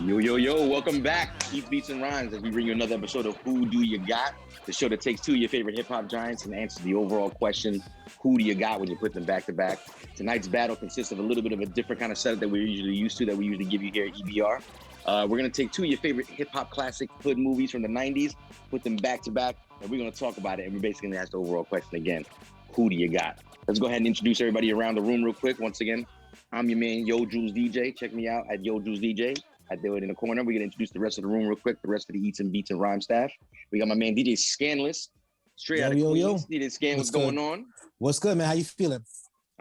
Yo, yo, yo, welcome back, Eats, Beats, and Rhymes, as we bring you another episode of Who Do You Got? The show that takes two of your favorite hip-hop giants and answers the overall question, who do you got when you put them back-to-back? Tonight's battle consists of a little bit of a different kind of setup that we're usually used to, that we usually give you here at EBR. We're going to take two of your favorite hip-hop classic hood movies from the 90s, put them back-to-back, and we're going to talk about it, and we're basically going to ask the overall question again, who do you got? Let's go ahead and introduce everybody around the room real quick. Once again, I'm your man, Yo Jules DJ. Check me out at Yo Jules DJ. I do it in the corner. We're going to introduce the rest of the room real quick, the rest of the Eats and Beats and Rhyme staff. We got my man, DJ Scanless, straight out of Queens. DJ Scan, what's going on? What's good, man? How you feeling?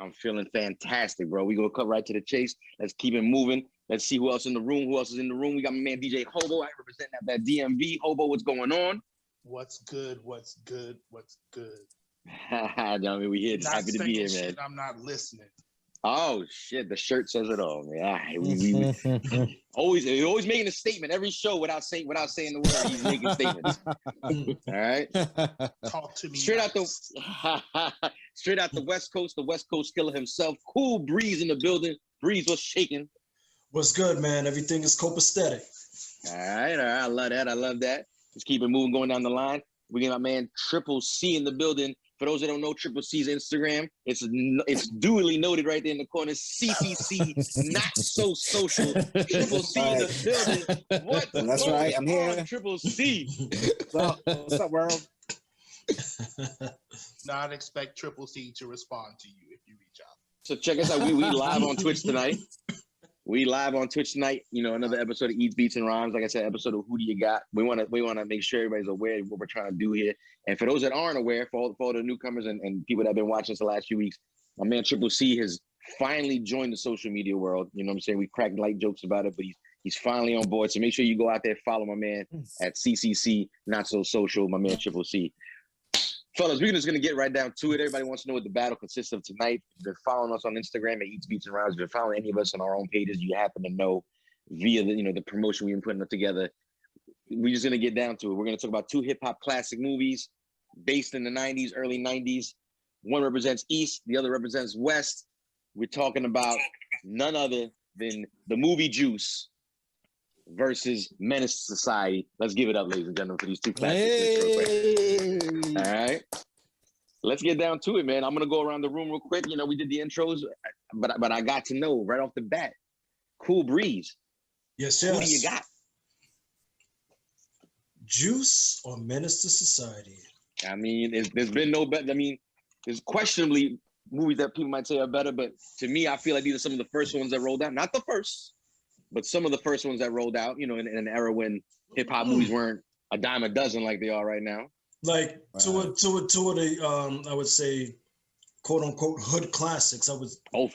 I'm feeling fantastic, bro. We're going to cut right to the chase. Let's keep it moving. Let's see who else in the room. Who else is in the room? We got my man, DJ Hobo. I represent that DMV. Hobo, what's going on? What's good? What's good? What's good? I mean, we here. Happy to be here, man. I'm not listening. Oh shit! The shirt says it all, man. We always making a statement every show without saying the word. He's making statements. All right. Talk to me. Straight out the West Coast, the West Coast killer himself. Cool Breeze in the building. Breeze was shaking. What's good, man? Everything is copacetic. All right. I love that. Let's keep it moving, going down the line. We got my man Triple C in the building. For those that don't know, Triple C's Instagram, it's duly noted right there in the corner. CCC, not so social. Triple C in the building. What? That's right. I'm here. Triple C. What's up, world? Not expect Triple C to respond to you if you reach out. So check us out. We live on Twitch tonight. You know, another episode of Eats, Beats, and Rhymes. Like I said, episode of Who Do You Got? We want to make sure everybody's aware of what we're trying to do here. And for those that aren't aware, for all the newcomers and people that have been watching us the last few weeks, my man Triple C has finally joined the social media world. You know what I'm saying? We cracked light jokes about it, but he's finally on board. So make sure you go out there, follow my man at CCC, not so social, my man Triple C. Fellas, we're just going to get right down to it. Everybody wants to know what the battle consists of tonight. If you've been following us on Instagram at Eats, Beats, and Rhymes, if you've been following any of us on our own pages, you happen to know via the promotion we've been putting together. We're just going to get down to it. We're going to talk about two hip-hop classic movies based in the 90s, early 90s. One represents East, the other represents West. We're talking about none other than the movie Juice versus Menace to Society. Let's give it up, ladies and gentlemen, for these two classics. All right. Let's get down to it, man. I'm going to go around the room real quick. You know, we did the intros, but I got to know right off the bat. Cool Breeze. Yes. Who do you got? Juice or Menace to Society? I mean, there's been no better. I mean, there's questionably movies that people might say are better, but to me, I feel like these are some of the first ones that rolled out. Not the first, but some of the first ones that rolled out, you know, in an era when hip-hop movies weren't a dime a dozen like they are right now. Like two of the I would say, quote unquote, hood classics. For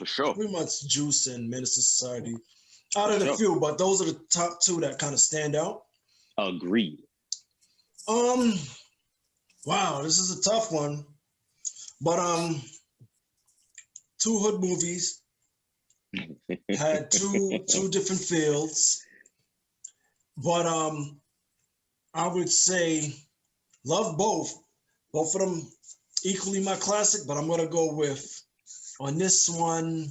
sure. Pretty much Juice and Menace to Society. Out of the few, but those are the top two that kind of stand out. Agreed. Wow, this is a tough one. But two hood movies had two different fields. But I would say love both. Both of them equally my classic, but I'm gonna go with on this one,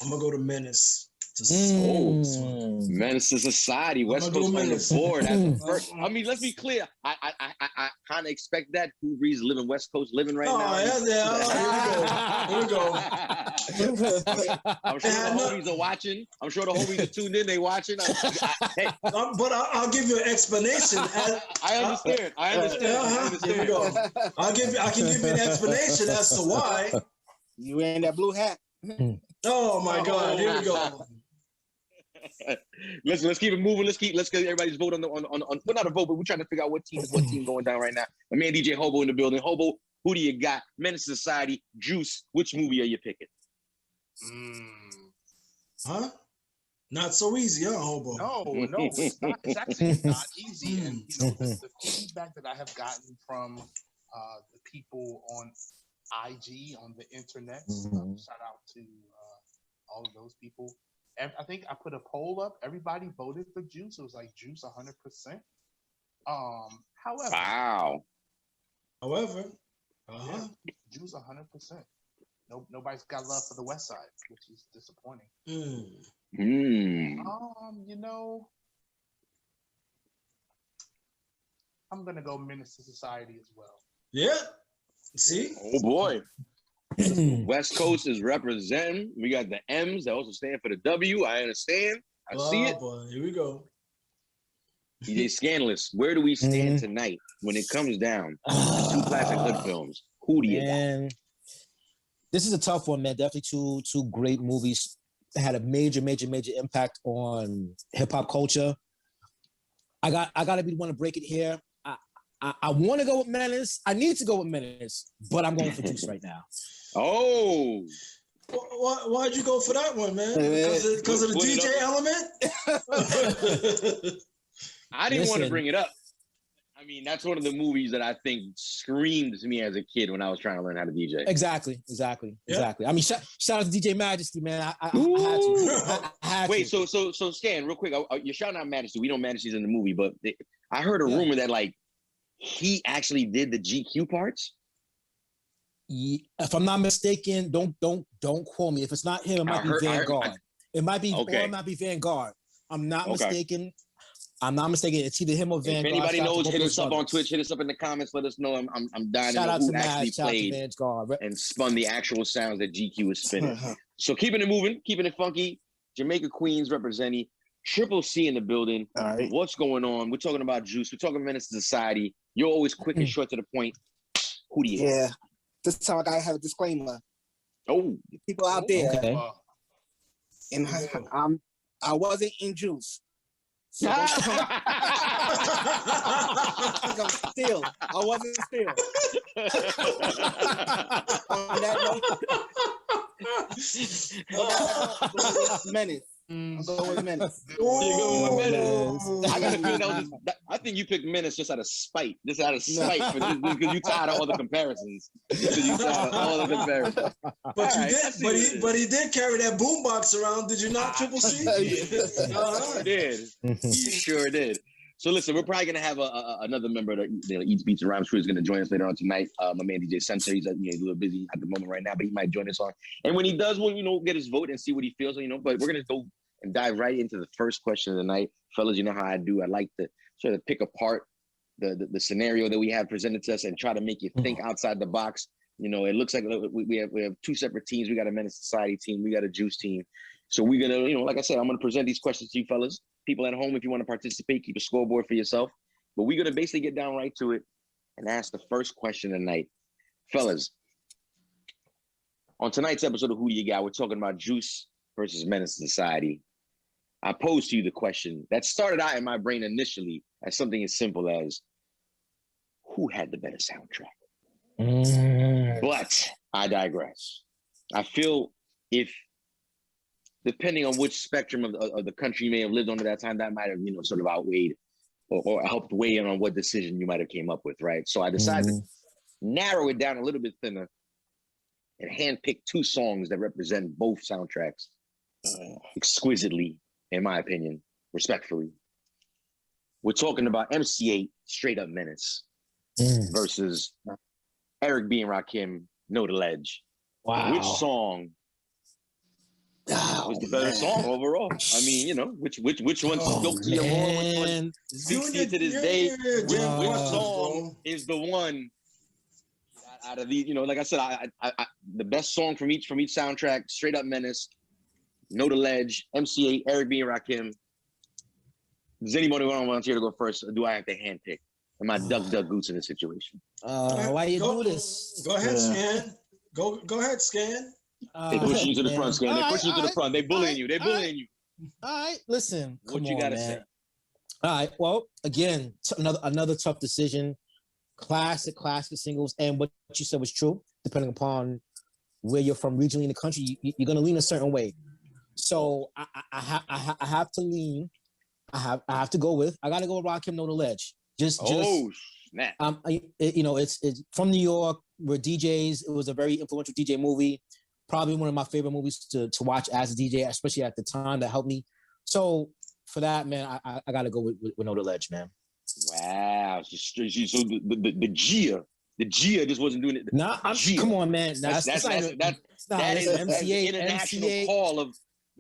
I'm gonna go to Menace. Menace to Society, West Coast on the board. I mean, let's be clear. I kind of expect that. Cool Breeze living West Coast living right now. Here we go. I'm sure the homies are watching. I'm sure the homies are tuned in. They watching. But I'll give you an explanation. I understand. Here we go. I can give you an explanation as to why. You wearing that blue hat? Oh my God! Here we go. Let's keep it moving. Let's get everybody's vote on well, not a vote, but we're trying to figure out what team going down right now. My man DJ Hobo in the building. Hobo, who do you got? Menace to Society, Juice. Which movie are you picking? Huh? Not so easy, huh, Hobo? No, it's not. It's actually not easy. And the feedback that I have gotten from the people on IG, on the internet, shout out to all of those people. I think I put a poll up. Everybody voted for Juice. It was like Juice 100%. However. Wow. However. Yeah, Juice 100%. Nobody's got love for the West Side, which is disappointing. Mm. You know, I'm gonna go Menace to Society as well. Yeah. See? Oh boy. West Coast is representing. We got the M's that also stand for the W. I understand. I see it. Boy, here we go. DJ Scandalous, where do we stand tonight when it comes down to two classic hood films? Who do you got? This is a tough one, man. Definitely two great movies that had a major impact on hip hop culture. I gotta be the one to break it here. I want to go with Menace. I need to go with Menace, but I'm going for Juice right now. Oh. Why'd you go for that one, man? Because of the DJ element? I didn't want to bring it up. I mean, that's one of the movies that I think screamed to me as a kid when I was trying to learn how to DJ. Exactly. I mean, shout out to DJ Majesty, man. I had to. I had Wait, to. so Scan, real quick. You're shouting out Majesty. We know Majesty's in the movie, but I heard a rumor that like he actually did the GQ parts. If I'm not mistaken, don't quote me. If it's not him, it might be Vanguard. It might be, or it might be Vanguard. I'm not mistaken. I'm not mistaken. It's either him or Vanguard. If anybody knows, hit us up on Twitch. Hit us up in the comments. Let us know. I'm dying to know who actually played and spun the actual sounds that GQ was spinning. So keeping it moving, keeping it funky. Jamaica Queens representing. Triple C in the building. All right. What's going on? We're talking about Juice. We're talking Menace to Society. You're always quick and short to the point. Who do you have? This time I gotta have a disclaimer. Oh, People out there, Okay. and I wasn't in Juice. So I wasn't still. On that note, Menace. I'm going with Menace. I think you picked Menace just out of spite. Just out of spite because you tired of all the comparisons. But he did carry that boombox around. Did you not, Triple C? He did. He sure did. So listen, we're probably gonna have another member of the Eats Beats and Rhymes crew is gonna join us later on tonight. My man DJ Sensei, he's a little busy at the moment right now, but he might join us on. And when he does, we'll get his vote and see what he feels. But we're gonna go and dive right into the first question of the night, fellas. You know how I do. I like to sort of pick apart the scenario that we have presented to us and try to make you think outside the box. It looks like we have two separate teams. We got a Menace Society team. We got a Juice team. So we're gonna, like I said, I'm gonna present these questions to you fellas. People at home, if you want to participate, keep a scoreboard for yourself. But we're gonna basically get down right to it and ask the first question tonight. Fellas, on tonight's episode of Who Do You Got, we're talking about Juice versus Menace Society. I posed to you the question that started out in my brain initially as something as simple as, who had the better soundtrack? But I digress. I feel if, depending on which spectrum of the country you may have lived on at that time, that might have, sort of outweighed or helped weigh in on what decision you might have came up with, right? So I decided to narrow it down a little bit thinner and handpick two songs that represent both soundtracks exquisitely, in my opinion, respectfully. We're talking about MC8, Straight Up Menace, versus Eric B. and Rakim, Know the Ledge. Wow. Which song was the better song overall? I mean, which one spoke to your more? Which one speaks to you to this day? Which song is the one out of these? Like I said, I the best song from each soundtrack: Straight Up Menace, Know the Ledge, MC8, Eric B. and Rakim. Does anybody want to volunteer to go first, or do I have to handpick? Am I duck goose in this situation? Why you do this? Go ahead, Scan. Go ahead, Scan. They pushing you to the front, Scan. They pushing you to the front. They bullying you. They bullying you. All right, listen. What you gotta say? All right. Well, again, another tough decision. Classic singles, and what you said was true. Depending upon where you're from regionally in the country, you're gonna lean a certain way. So I have to lean. I have to go with. I gotta go with Rakim, Know the Ledge. Just snap. It's from New York. We're DJs. It was a very influential DJ movie. Probably one of my favorite movies to watch as a DJ, especially at the time. That helped me. So for that, man, I got to go with Know the Ledge, man. Wow. So the Gia just wasn't doing it. Nah, come on, man. That is MCA,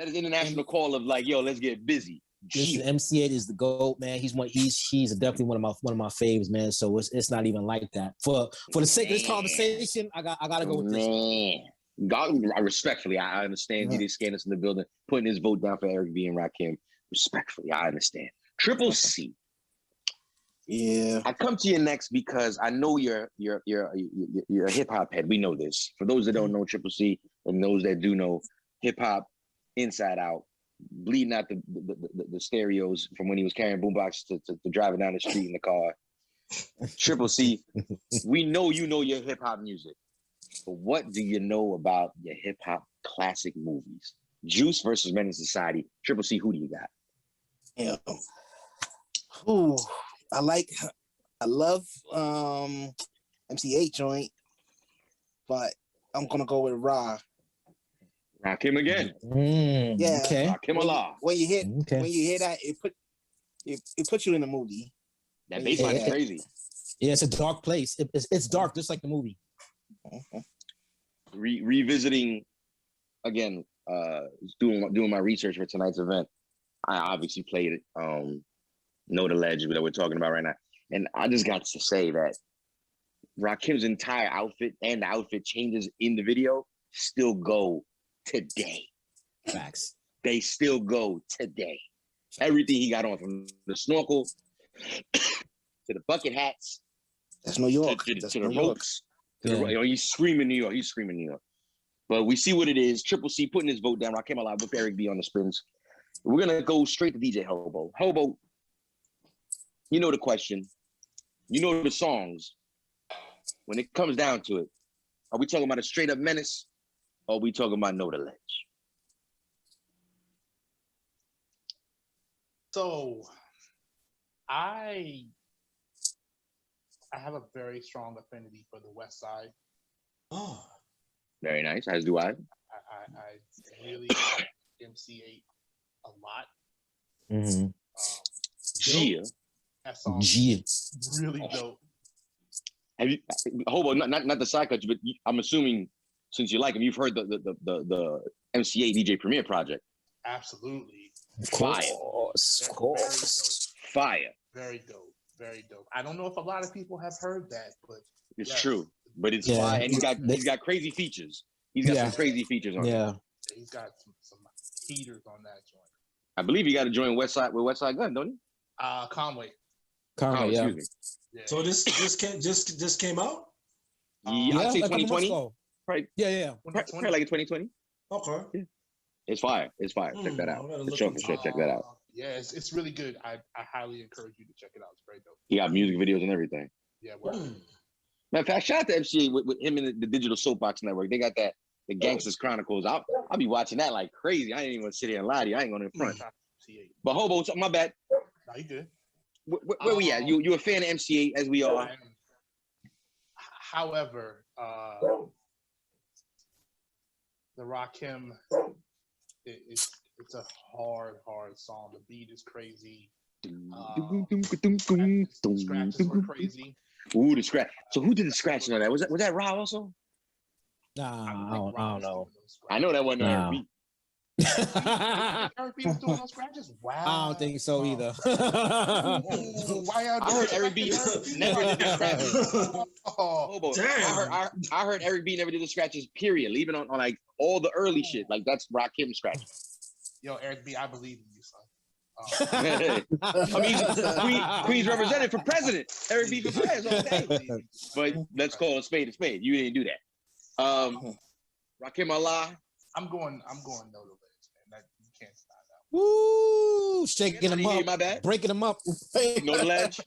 international call of like, yo, let's get busy. Listen, MC8 is the GOAT, man. He's definitely one of my faves, man. So it's not even like that. For the sake of this conversation, I gotta go with this. Man. God, respectfully, I understand G.D. Scandus in the building, putting his vote down for Eric B and Rakim. Respectfully, I understand. Triple C. Yeah. I come to you next because I know you're a hip hop head. We know this. For those that don't know Triple C and those that do know hip hop inside out, bleeding out the stereos from when he was carrying boombox to driving down the street in the car. Triple C, we know you know your hip hop music, but what do you know about your hip hop classic movies? Juice versus Menace Society. Triple C, who do you got? Yeah. Ooh, I love MC8 joint, but I'm gonna go with Ra. Rakim again. Yeah. Okay. Rakim Allah. When you hear that, it puts you in the movie. That bass line is crazy. Yeah, it's a dark place. It's dark, just like the movie. Revisiting again, doing my research for tonight's event. I obviously played it. Know the Legend that we're talking about right now, and I just got to say that Rakim's entire outfit and the outfit changes in the video still go today. Facts. They still go today. Everything he got on, from the snorkel to the bucket hats. That's New York. To That's the New York. ropes. He's screaming New York. He's screaming New York. But we see what it is. Triple C putting his vote down. Rakim Allah with Eric B on the spins. We're going to go straight to DJ Hobo. Hobo, you know the question. You know the songs. When it comes down to it, are we talking about a straight up Menace, or are we talking about Know the Ledge? So, I have a very strong affinity for the West Side. Oh, Very nice, as do I. I really like MC8 a lot. Mm-hmm. Gia. That song Gia. really dope. Have you, Hobo, not the side cut, but I'm assuming since you like him, you've heard the MCA DJ Premier project. Absolutely. Fire. Of course. Fire. Very dope. Very dope. I don't know if a lot of people have heard that, but It's yes. true. But it's Yeah. fire. And he's got crazy features. He's got some crazy features on it. Yeah. He's got some heaters on that joint. I believe you got to join Westside Gun, don't you? Conway. Conway, yeah. Excuse me. Yeah. so this came out? Yeah, I'd say a couple months 2020. ago. Right. Yeah. Probably like 2020. Okay. It's fire. It's fire. Check that out. I gotta For look sure. into Check that out. Yeah, it's really good. I highly encourage you to check it out. It's very dope. He got music videos and everything. Yeah, well, Matter of fact, shout out to MCA with him and the Digital Soapbox Network. They got the Gangsters Chronicles. I'll be watching that like crazy. I ain't even gonna sit here and lie to you. I ain't going in front. But Hobo, my bad. No, you good. Where we at? You a fan of MCA as we are? However, the Rakim, it's a hard song. The beat is crazy. Scratches were crazy. Ooh, the scratch. So who did the scratching on that? Was that Ra also? Nah, I don't know. I know that wasn't Nah. Eric B. Eric B was doing those scratches? Wow. I don't think so either. Why y'all I heard Eric B never did the scratches. Oh, Damn. I heard Eric B never did the scratches, period. Even on like all the early shit. Like that's Rakim scratches. yo, Eric B, I believe in you, son. I mean, Queens representative for president. Eric B for president all day. But let's call a spade a spade. You didn't do that. Rakim Allah. I'm going no to ledge, man. That you can't stop that. Woo! Shaking them up, My bad. breaking them up. Know the ledge.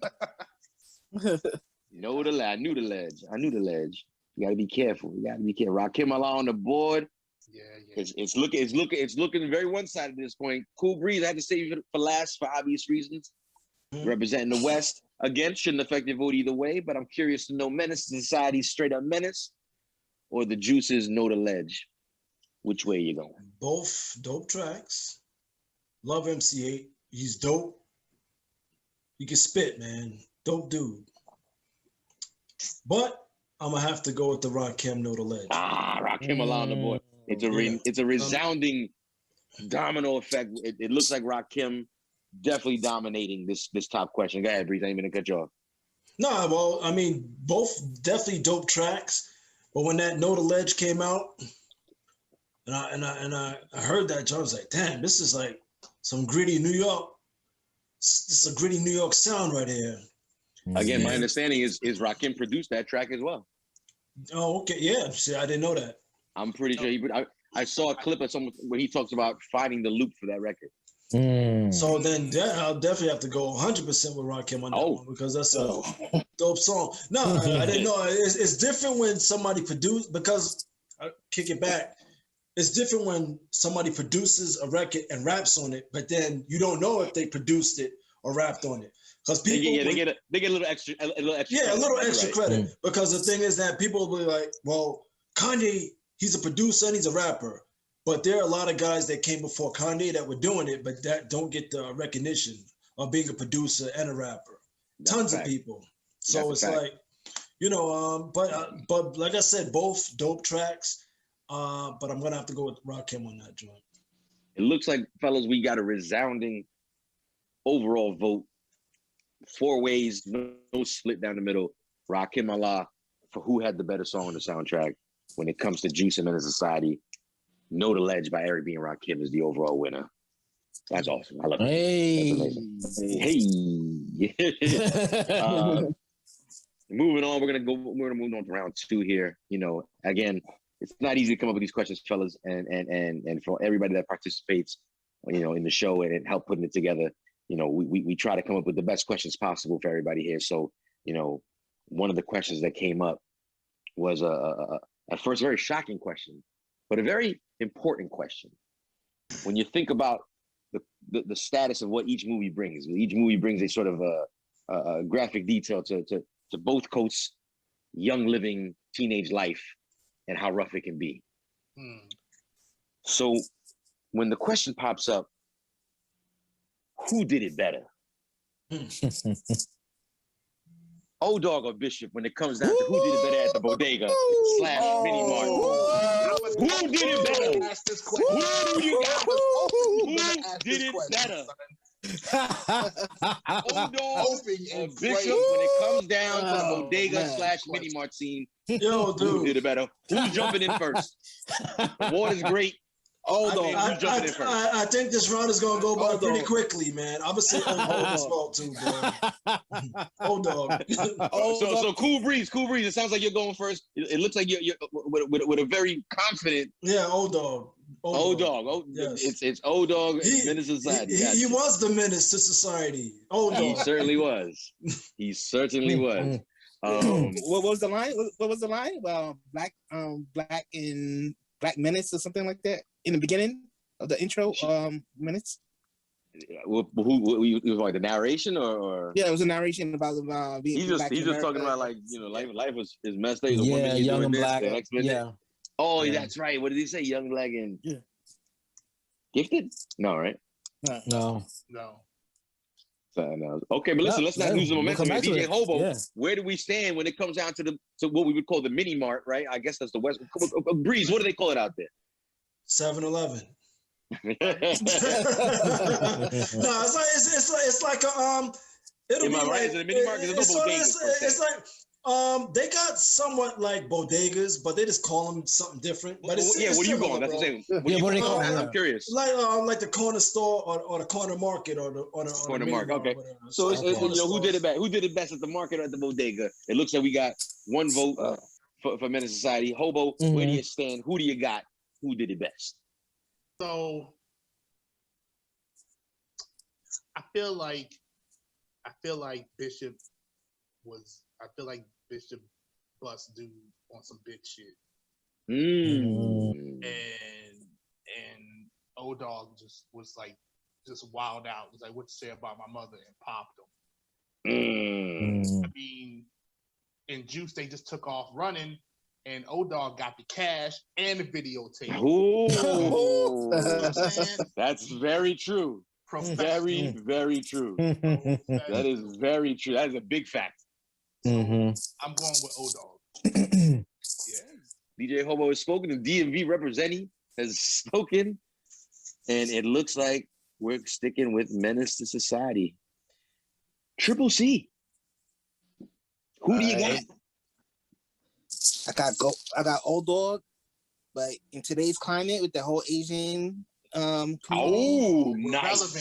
Know the ledge. I knew the ledge. You gotta be careful. Rakim Allah on the board. Yeah. It's looking very one-sided at this point. Cool Breeze, I had to save it for last for obvious reasons. Representing the West. Again, shouldn't affect your vote either way, but I'm curious to know Menace Society's straight up Menace or the Juices Know the Ledge. Which way you going? Both dope tracks. Love MC8. He's dope. He can spit, man. Dope dude. But I'm gonna have to go with the Rakim Know the Ledge. Rakim Allah on the board. It's a resounding domino effect. It looks like Rakim definitely dominating this top question. Go ahead, Breeze. I ain't gonna cut you off. No, well, I mean, both definitely dope tracks. But when that No to Ledge came out, and I heard that, I was like, damn, this is like some gritty New York. This is a gritty New York sound right here. Again, my understanding is Rakim produced that track as well. Oh, okay, yeah. See, I didn't know that. I'm pretty sure I saw a clip of someone where he talks about finding the loop for that record. So then I'll definitely have to go 100% with Rakim on that one because that's a dope song. No, I didn't know. It's different when somebody produces, because I kick it back. It's different when somebody produces a record and raps on it, but then you don't know if they produced it or rapped on it. Because people, they get a little extra, a little extra. Yeah, a little extra credit. Because the thing is that people will be like, well, Kanye, he's a producer and he's a rapper. But there are a lot of guys that came before Kanye that were doing it, but that don't get the recognition of being a producer and a rapper. Tons of people. So it's like, but like I said, both dope tracks. But I'm gonna have to go with Rakim on that joint. It looks like, fellas, we got a resounding overall vote. 4 ways, no split down the middle. Rakim Allah for who had the better song on the soundtrack. When it comes to Juice and Menace Society, No to Ledge by Eric B. and Rakim is the overall winner. That's awesome. I love it. Hey. Moving on, we're gonna move on to round 2 here. Again, it's not easy to come up with these questions, fellas, and for everybody that participates, in the show and help putting it together. We try to come up with the best questions possible for everybody here. So, one of the questions that came up was at first a very shocking question, but a very important question. When you think about the status of what each movie brings a sort of a graphic detail to both coasts' young living teenage life and how rough it can be. So when the question pops up, who did it better? O-Dog or Bishop when it comes down to who did it better at the bodega / mini mart? Who did it better? Who do you got? Who did it better? O-Dog or Bishop when it comes down to the bodega / mini mart scene? Yo, dude. Who did it better? Who's jumping in first? Water's great. I think this round is gonna go by pretty quickly, man. I'm gonna say O-Dog as well too, bro. O-Dog. So Cool Breeze. It sounds like you're going first. It looks like you're with a very confident. Yeah, O-Dog. O-Dog. Yes. It's O-Dog and Menace Society. He was the menace to society. O-Dog. He certainly was. What was the line? What was the line? Well, Black Menace or something like that in the beginning of the intro minutes. Who like the narration or? Yeah, it was a narration about being. He's just talking about life is messed up. He's a woman, he's young doing and this, black. the next minute. Oh, that's right. What did he say? Young, black, and gifted? No, right? No. No. Okay, but listen, let's not lose the momentum. DJ Hobo, where do we stand when it comes down to what we would call the mini mart, right? I guess that's the West. Breeze, what do they call it out there? 7-Eleven. No, it's like a it'll be like is it a mini mart? It's like they got somewhat like bodegas, but they just call them something different. But it's what are you going? That's what I'm saying. What do they call it? I'm curious. Like the corner store or the corner market or the corner market. Okay. So it's who did it best? Who did it best at the market or at the bodega? It looks like we got one vote for Menace Society. Hobo, where do you stand? Who do you got? Who did it best? So I feel like Bishop bust dude on some big shit. And O-Dog just was like wild out. Was like, what to say about my mother, and popped him. I mean, in Juice they just took off running, and O-Dog got the cash and the videotape. Ooh. That's very true. Very, very true. That is very true. That is a big fact. So I'm going with O-Dog. DJ Hobo has spoken. The DMV representing has spoken. And it looks like we're sticking with Menace to Society. Triple C. Who do you got? I got Old Dog, but in today's climate with the whole Asian Oh, nice. that's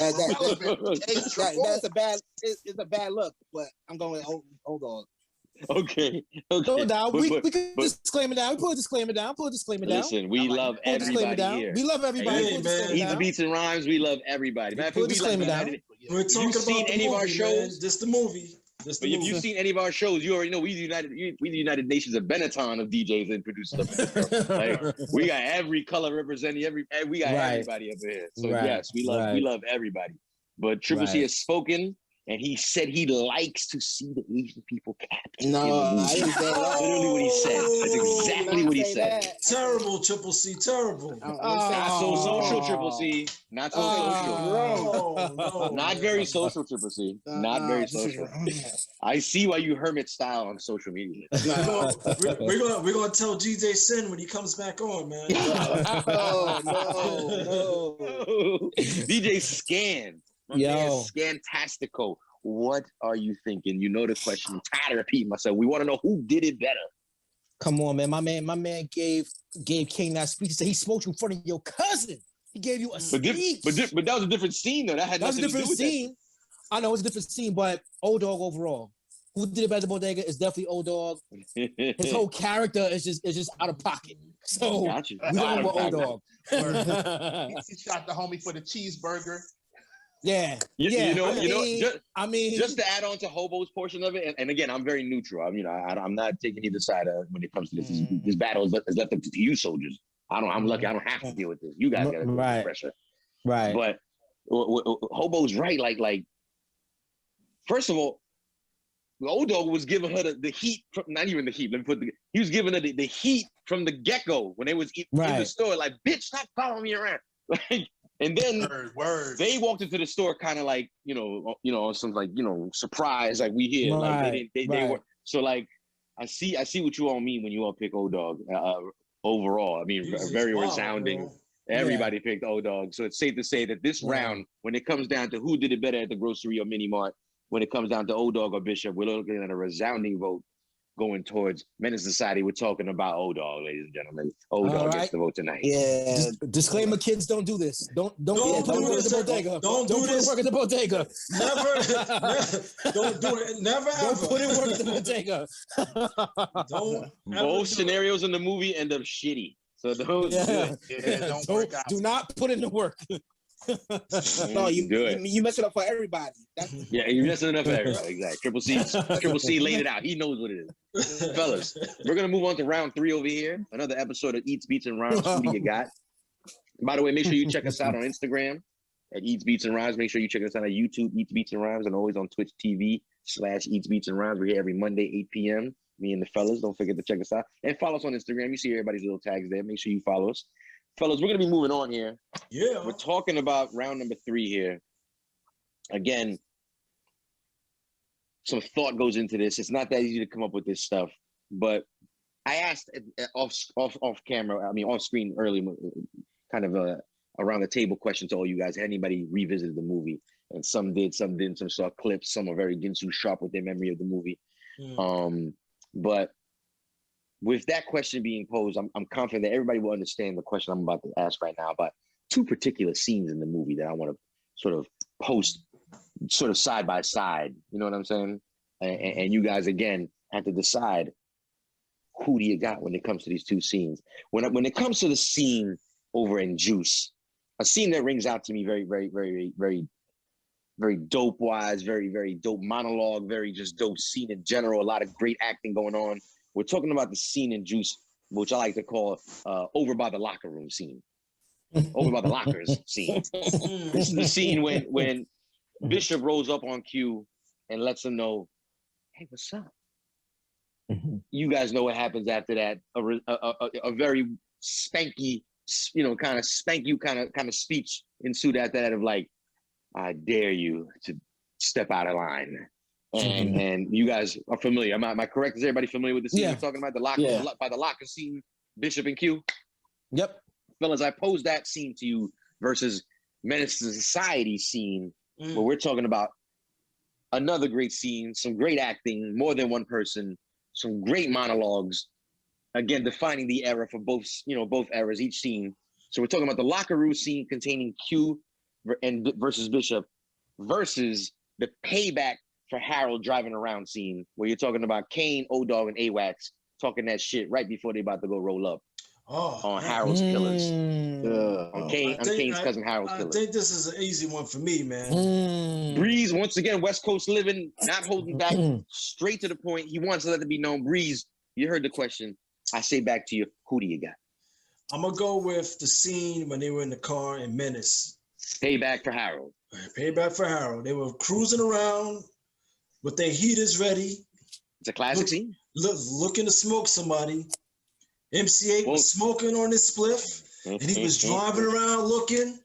a bad it's a bad look, but I'm going with Old Dog. Okay. No doubt. We can but- disclaimer down. We put a disclaimer down. Listen, we love everybody here. We love everybody. Hey, Put a man. disclaimer Eats, down. Beats, and Rhymes, we love everybody. Matter of Put a fact, we like disclaimer down. We're talking you've seen about the any of movie, our shows? man. Just the movie. Just But the if movie. you've seen any of our shows, you already know we the United Nations of Benetton of DJs and producers. Like, we got every color representing we got Right. everybody up here. So Right. yes, we love everybody. But Triple C Right. has spoken, and he said he likes to see the Asian people captive. No, I didn't say that. Literally what he said. That's exactly what he said. Terrible, Triple C, terrible. Not so social, Triple C. Not so social. No. Not very social, Triple C. Not very social. I see why you hermit style on social media. We're gonna tell GJ Sin when he comes back on, man. No. DJ Scan. My man Scantastico. What are you thinking? You know the question. I'm tired of repeating myself. We want to know who did it better. Come on, man. My man gave King that speech. He said he spoke in front of your cousin. He gave you a speech. But that was a different scene, though. That was a nothing to do different with scene. I know it's a different scene, but Old Dog overall. Who did it better than Bodega is definitely Old Dog. that. His whole character is just out of pocket. So Got you. we going with Old Dog. He shot the homie for the cheeseburger. Yeah. Just to add on to Hobo's portion of it, and again, I'm very neutral. I'm not taking either side when it comes to this. This battle is left up to you, soldiers. I'm lucky. I don't have to deal with this. You guys got to deal with the pressure. Right. But Hobo's right. Like, first of all, Old Dog was giving her the heat. Not even the heat. He was giving her the heat from the get-go when they was in the store. Like, bitch, stop following me around. Like. And then they walked into the store kind of like, some like, surprise, like we here. Like they were. So like, I see what you all mean when you all pick Old Dog overall. I mean, very resounding. Bro. Everybody picked Old Dog. So it's safe to say that this round, when it comes down to who did it better at the grocery or mini mart, when it comes down to Old Dog or Bishop, we're looking at a resounding vote going towards Menace Society. We're talking about Old Dog, ladies and gentlemen. Old Dog gets the vote tonight. Yeah. Disclaimer: kids, don't do this. Don't put it in the bodega. Don't put it work in the bodega. Never. Don't do it. Never ever. Don't put it work in the bodega. Don't. Both scenarios in the movie end up shitty. So don't do not put in the work. No, you mess it up for everybody. You messing it up for everybody. Exactly. Triple C laid it out. He knows what it is. Fellas, we're gonna move on to round 3 over here. Another episode of Eats, Beats, and Rhymes. Who do you got? By the way, make sure you check us out on Instagram at Eats, Beats, and Rhymes. Make sure you check us out on YouTube, Eats, Beats, and Rhymes, and always on Twitch TV/Eats, Beats, and Rhymes. We're here every Monday, 8 p.m. Me and the fellas. Don't forget to check us out. And follow us on Instagram. You see everybody's little tags there. Make sure you follow us. Fellas, we're going to be moving on here. Yeah. We're talking about round number 3 here. Again, some thought goes into this. It's not that easy to come up with this stuff. But I asked off camera, off screen early, kind of around the table question to all you guys. Had anybody revisited the movie? And some did, some didn't. Some saw clips. Some are very Ginsu sharp with their memory of the movie. But with that question being posed, I'm confident that everybody will understand the question I'm about to ask right now about 2 particular scenes in the movie that I want to sort of post sort of side by side. You know what I'm saying? And you guys, again, have to decide who do you got when it comes to these 2 scenes. When it comes to the scene over in Juice, a scene that rings out to me very, very, very, very, very dope-wise, very, very dope monologue, very just dope scene in general, a lot of great acting going on. We're talking about the scene in Juice, which I like to call over by the locker room scene. Over by the lockers scene. This is the scene when Bishop rolls up on Q and lets him know, hey, what's up? You guys know what happens after that. A very spanky, kind of spank you kind of speech ensued after that of like, I dare you to step out of line. And you guys are familiar. Am I correct? Is everybody familiar with the scene we're talking about? The locker by the locker scene, Bishop and Q? Yep. Fellas, I posed that scene to you versus Menace to Society scene, where we're talking about another great scene, some great acting, more than one person, some great monologues. Again, defining the era for both eras, each scene. So we're talking about the locker room scene containing Q and versus Bishop versus the payback for Harold driving around scene, where you're talking about Kane, O-Dog, and AWAX talking that shit right before they about to go roll up on Harold's killers. On Kane's cousin Harold's killers. I think this is an easy one for me, man. Breeze, once again, West Coast living, not holding back, straight to the point. He wants to let it be known. Breeze, you heard the question. I say back to you, who do you got? I'm going to go with the scene when they were in the car in Menace. Payback for Harold. Payback for Harold. They were cruising around with their heaters ready. It's a classic scene. Looking to smoke somebody. MC8 was smoking on his spliff, and he was driving around looking.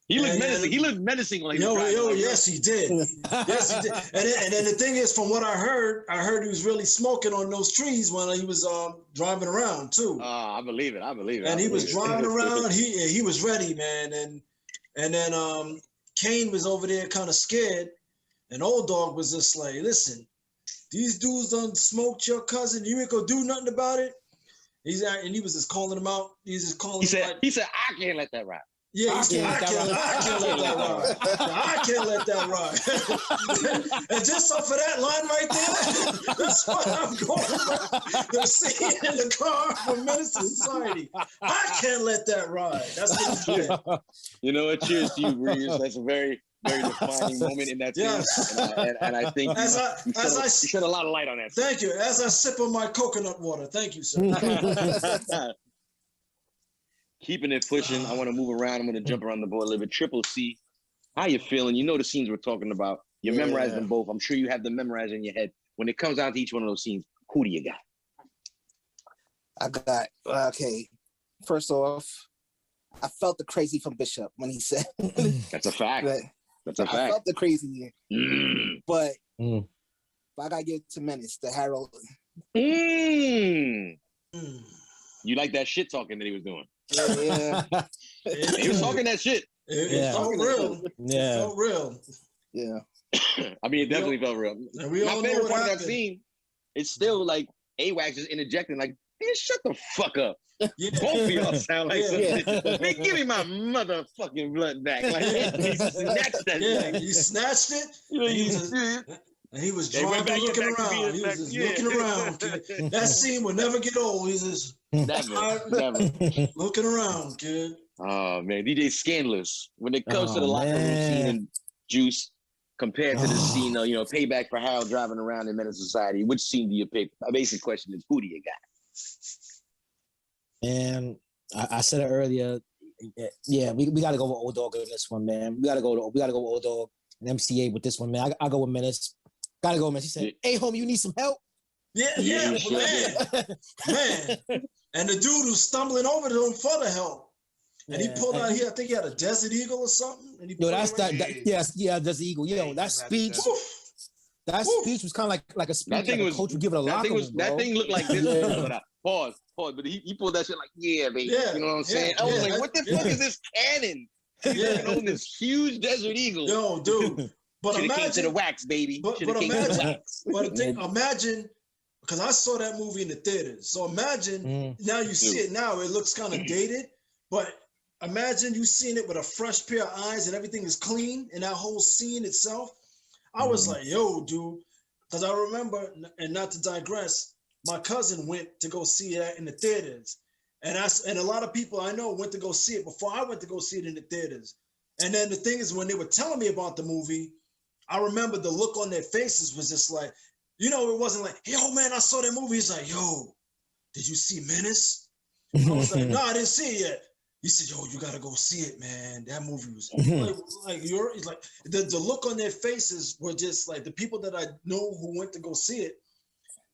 He looked menacing. He looked menacing. Like yes, he did. Yes, he did. And then the thing is, from what I heard he was really smoking on those trees when he was driving around too. I believe it. And he was driving around. He was ready, man. And then Kane was over there kind of scared, and Old Dog was just like, "Listen, these dudes done smoked your cousin. You ain't gonna do nothing about it." And he was just calling him out. He was just calling. He said, "I can't let that ride." Yeah, I can't let that ride. I can't let that ride. And just off of that line right there, that's what I'm going with. The scene in the car from Menace to Society. I can't let that ride. That's what I'm saying. You know what? Cheers to you, Breeze. That's a very, very defining moment in that scene. Yes. And I think you shed a lot of light on that. Thank you. As I sip on my coconut water. Thank you, sir. Keeping it pushing. I want to move around. I'm going to jump around the board a little bit. Triple C, how you feeling? You know the scenes we're talking about. You memorized them both. I'm sure you have them memorized in your head. When it comes down to each one of those scenes, who do you got? I got, okay. First off, I felt the crazy from Bishop when he said. That's a fact. That's a fact. I felt the crazy. But if I got to give it to Menace, the Harold. You like that shit talking that he was doing? Yeah. He was talking that shit. It felt real. Yeah. It felt real. Yeah. I mean, it definitely felt real. My favorite part of that scene, it's still like AWAX is interjecting, like, man, shut the fuck up. Yeah. Both of y'all sound like something. Man, give me my motherfucking blood back. Like, he snatched that thing. He snatched it. And he was driving, looking around. He was just looking around. Kid. That scene will never get old. He's just never. Looking around, kid. Oh, man. DJ Scandalous. When it comes to the locker room scene and Juice, compared to the scene of, Payback for Harold driving around in Menace Society, which scene do you pick? My basic question is, who do you got? And I said it earlier. Yeah, we got to go with Old Dog in this one, man. We got to go with Old Dog and MCA with this one, man. I go with Menace. Gotta go, man. She said, "Hey, homie, you need some help?" Yeah, man. And the dude was stumbling over to him for the help, and he pulled out here. I think he had a Desert Eagle or something. And he that's that. Desert Eagle. Yo, that speech. That speech was kind of like a speech that a coach would give it a locker room, that thing looked like this. Pause. But he pulled that shit like, yeah, baby. Yeah, you know what I'm saying? I was like, what the fuck is this cannon? He's on this huge Desert Eagle. Yo, dude. But imagine to the wax, baby. But imagine, because I saw that movie in the theaters. So imagine now you see it now. It looks kind of dated, but imagine you seeing it with a fresh pair of eyes and everything is clean and that whole scene itself. I was like, yo, dude, because I remember, and not to digress, my cousin went to go see that in the theaters, and a lot of people I know went to go see it before I went to go see it in the theaters. And then the thing is, when they were telling me about the movie, I remember the look on their faces was just like, it wasn't like, hey, oh man, I saw that movie. He's like, yo, did you see Menace? I was like, no, I didn't see it yet. He said, yo, you gotta go see it, man. That movie was he's like the look on their faces were just like, the people that I know who went to go see it,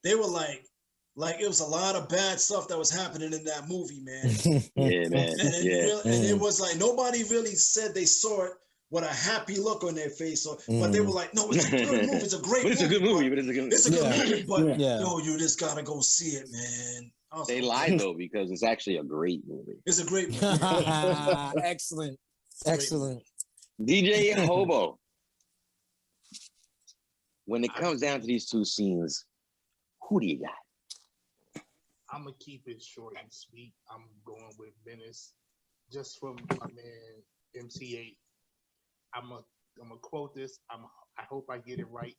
they were like it was a lot of bad stuff that was happening in that movie, man. Yeah, man. And it was like nobody really said they saw it with a happy look on their face, but they were like, "No, it's a good movie. It's a great movie. It's a good movie, but it's a good movie. But yo, you just gotta go see it, man." They lied though, because it's actually a great movie. It's a great movie. Excellent. Excellent. DJ Hobo. When it comes down to these two scenes, who do you got? I'm gonna keep it short and sweet. I'm going with Menace, just from my man MC8. I'm gonna quote this. I hope I get it right.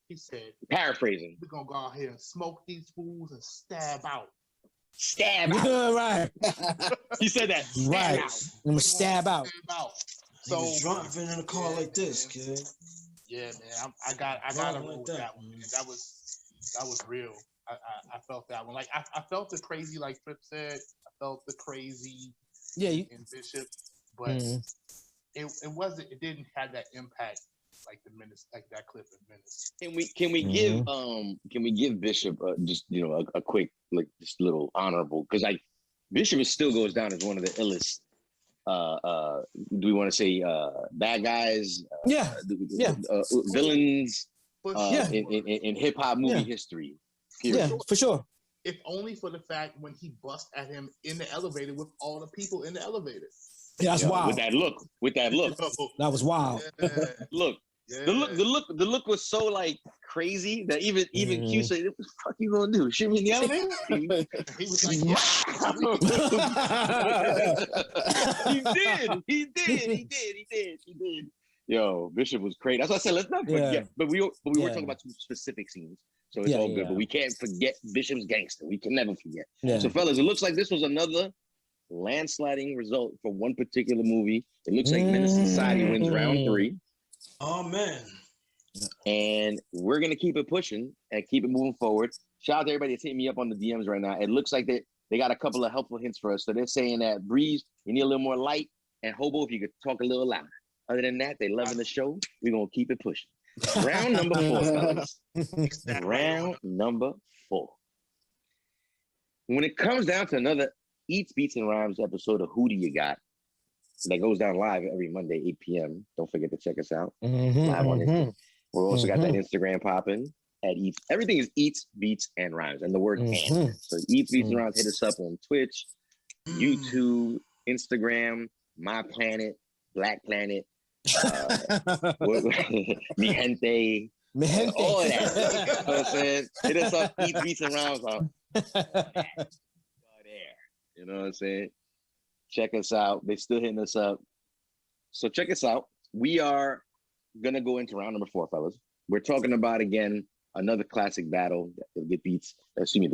He said, Paraphrasing. "We're gonna go out here and smoke these fools and stab out." Stab out. Yeah, right. He said that. Right. Out. I'm gonna stab out. Stab out. He was driving in a car like this, kid. Yeah, man. I gotta roll with that one. Man. That was real. I felt that one. Like I felt the crazy, like Flip said. I felt the crazy. Yeah. In Bishop, but it wasn't. It didn't have that impact like the Menace, like that clip of Menace. Can we give Bishop just a quick like just little honorable, because like Bishop still goes down as one of the illest. Do we want to say bad guys? Villains in hip hop movie history. Period. Yeah, for sure. If only for the fact when he bust at him in the elevator with all the people in the elevator. Yeah, that's wild. With that look. That was wild. Yeah. Look. Yeah. The look was so like crazy that even Q said, "What the fuck you gonna do? Shoot me in the elevator?" He was like, He did. Yo, Bishop was crazy. That's why I said let's not forget. But we were talking about some specific scenes, so it's all good. But we can't forget Bishop's gangster. We can never forget. Yeah. So, fellas, it looks like this was another landsliding result for one particular movie. It looks like Menace Society wins round 3. Oh man. And we're gonna keep it pushing and keep it moving forward. Shout out to everybody that's hitting me up on the DMs right now. It looks like they got a couple of helpful hints for us. So they're saying that Breeze, you need a little more light, and Hobo, if you could talk a little louder. Other than that, they loving the show. We're gonna keep it pushing. Round number 4, fellas. Round number 4. When it comes down to another Eats, Beats, and Rhymes episode of Who Do You Got? That goes down live every Monday, 8 p.m. Don't forget to check us out. Live on Instagram. We're also got that Instagram popping at Eats. Everything is Eats, Beats, and Rhymes. And the word and. So Eats, Beats, and Rhymes, hit us up on Twitch, YouTube, Instagram, My Planet, Black Planet, Mi Gente, all of that. You know what I'm saying? Hit us up, Eats, Beats, and Rhymes on there. You know what I'm saying? Check us out. They still hitting us up. So check us out. We are going to go into round number 4, fellas. We're talking about, again, another classic battle that the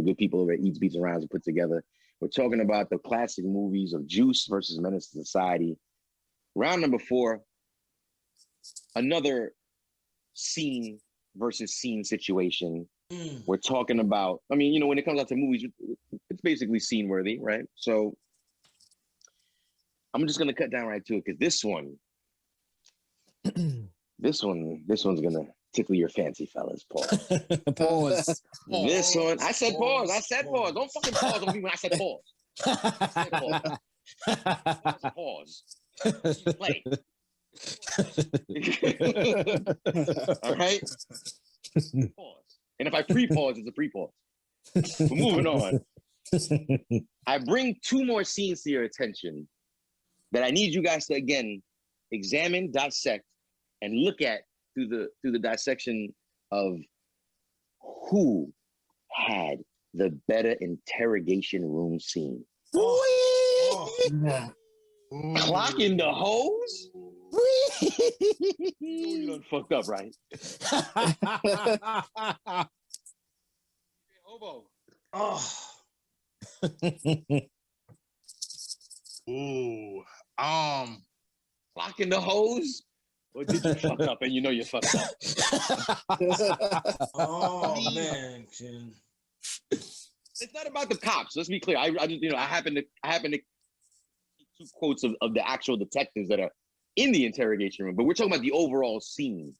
good people over at Eats, Beats, and Rhymes have put together. We're talking about the classic movies of Juice versus Menace to Society. Round number 4, another scene versus scene situation. We're talking about, when it comes out to movies, it's basically scene worthy, right? So I'm just gonna cut down right to it because this one's gonna tickle your fancy, fellas. Pause. Pause. This one, I said pause. Don't fucking pause on me when I said pause. Pause. Play. All right. Pause. And if I pre-pause, it's a pre-pause. We're moving on. I bring 2 more scenes to your attention that I need you guys to, again, examine, dissect, and look at through the dissection of who had the better interrogation room scene. Clockin Da Hoes? You done fucked up, right? Hobo. Ooh. Clockin Da Hoes? Or did you fuck up and you know you fucked up? Man, Ken. It's not about the cops. Let's be clear. I just I happen to 2 quotes of the actual detectives that are in the interrogation room, but we're talking about the overall scene.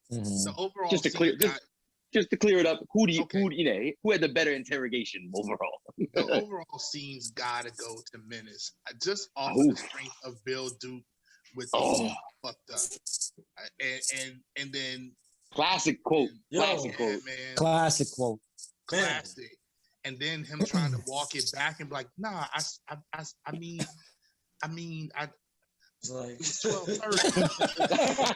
The overall just to clear it up, who had the better interrogation overall? The overall scene's gotta go to Menace. Just off of the strength of Bill Duke with the fucked up. And then classic quote. Classic quote. Classic. And then him trying to walk it back and be like, nah, Like, 12:30.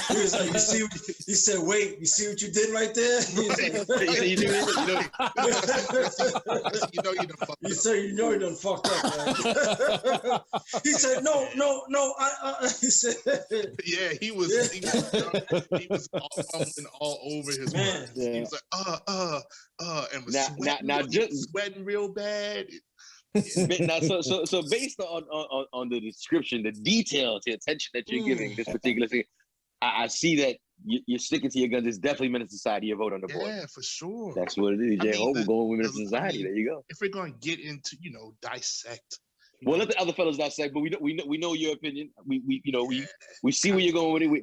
He was like, you see, he said, wait, you see what you did right there? He was like, You do it? you said, you know, you done fucked up, man. He said, no, he said, Yeah, he was all fumbling all over his man. words. Yeah. He was like, and was sweating real bad. Now, so based on the description, the details, the attention that you're giving this particular thing, I see that you're sticking to your guns. It's definitely Menace Society. Your vote on the board. Yeah, for sure. That's what it is. I Yeah, mean, we're going with Menace Society. There you go. If we're going to get into, dissect. Well, let the other fellas dissect, but we know your opinion. We see where you're going with it.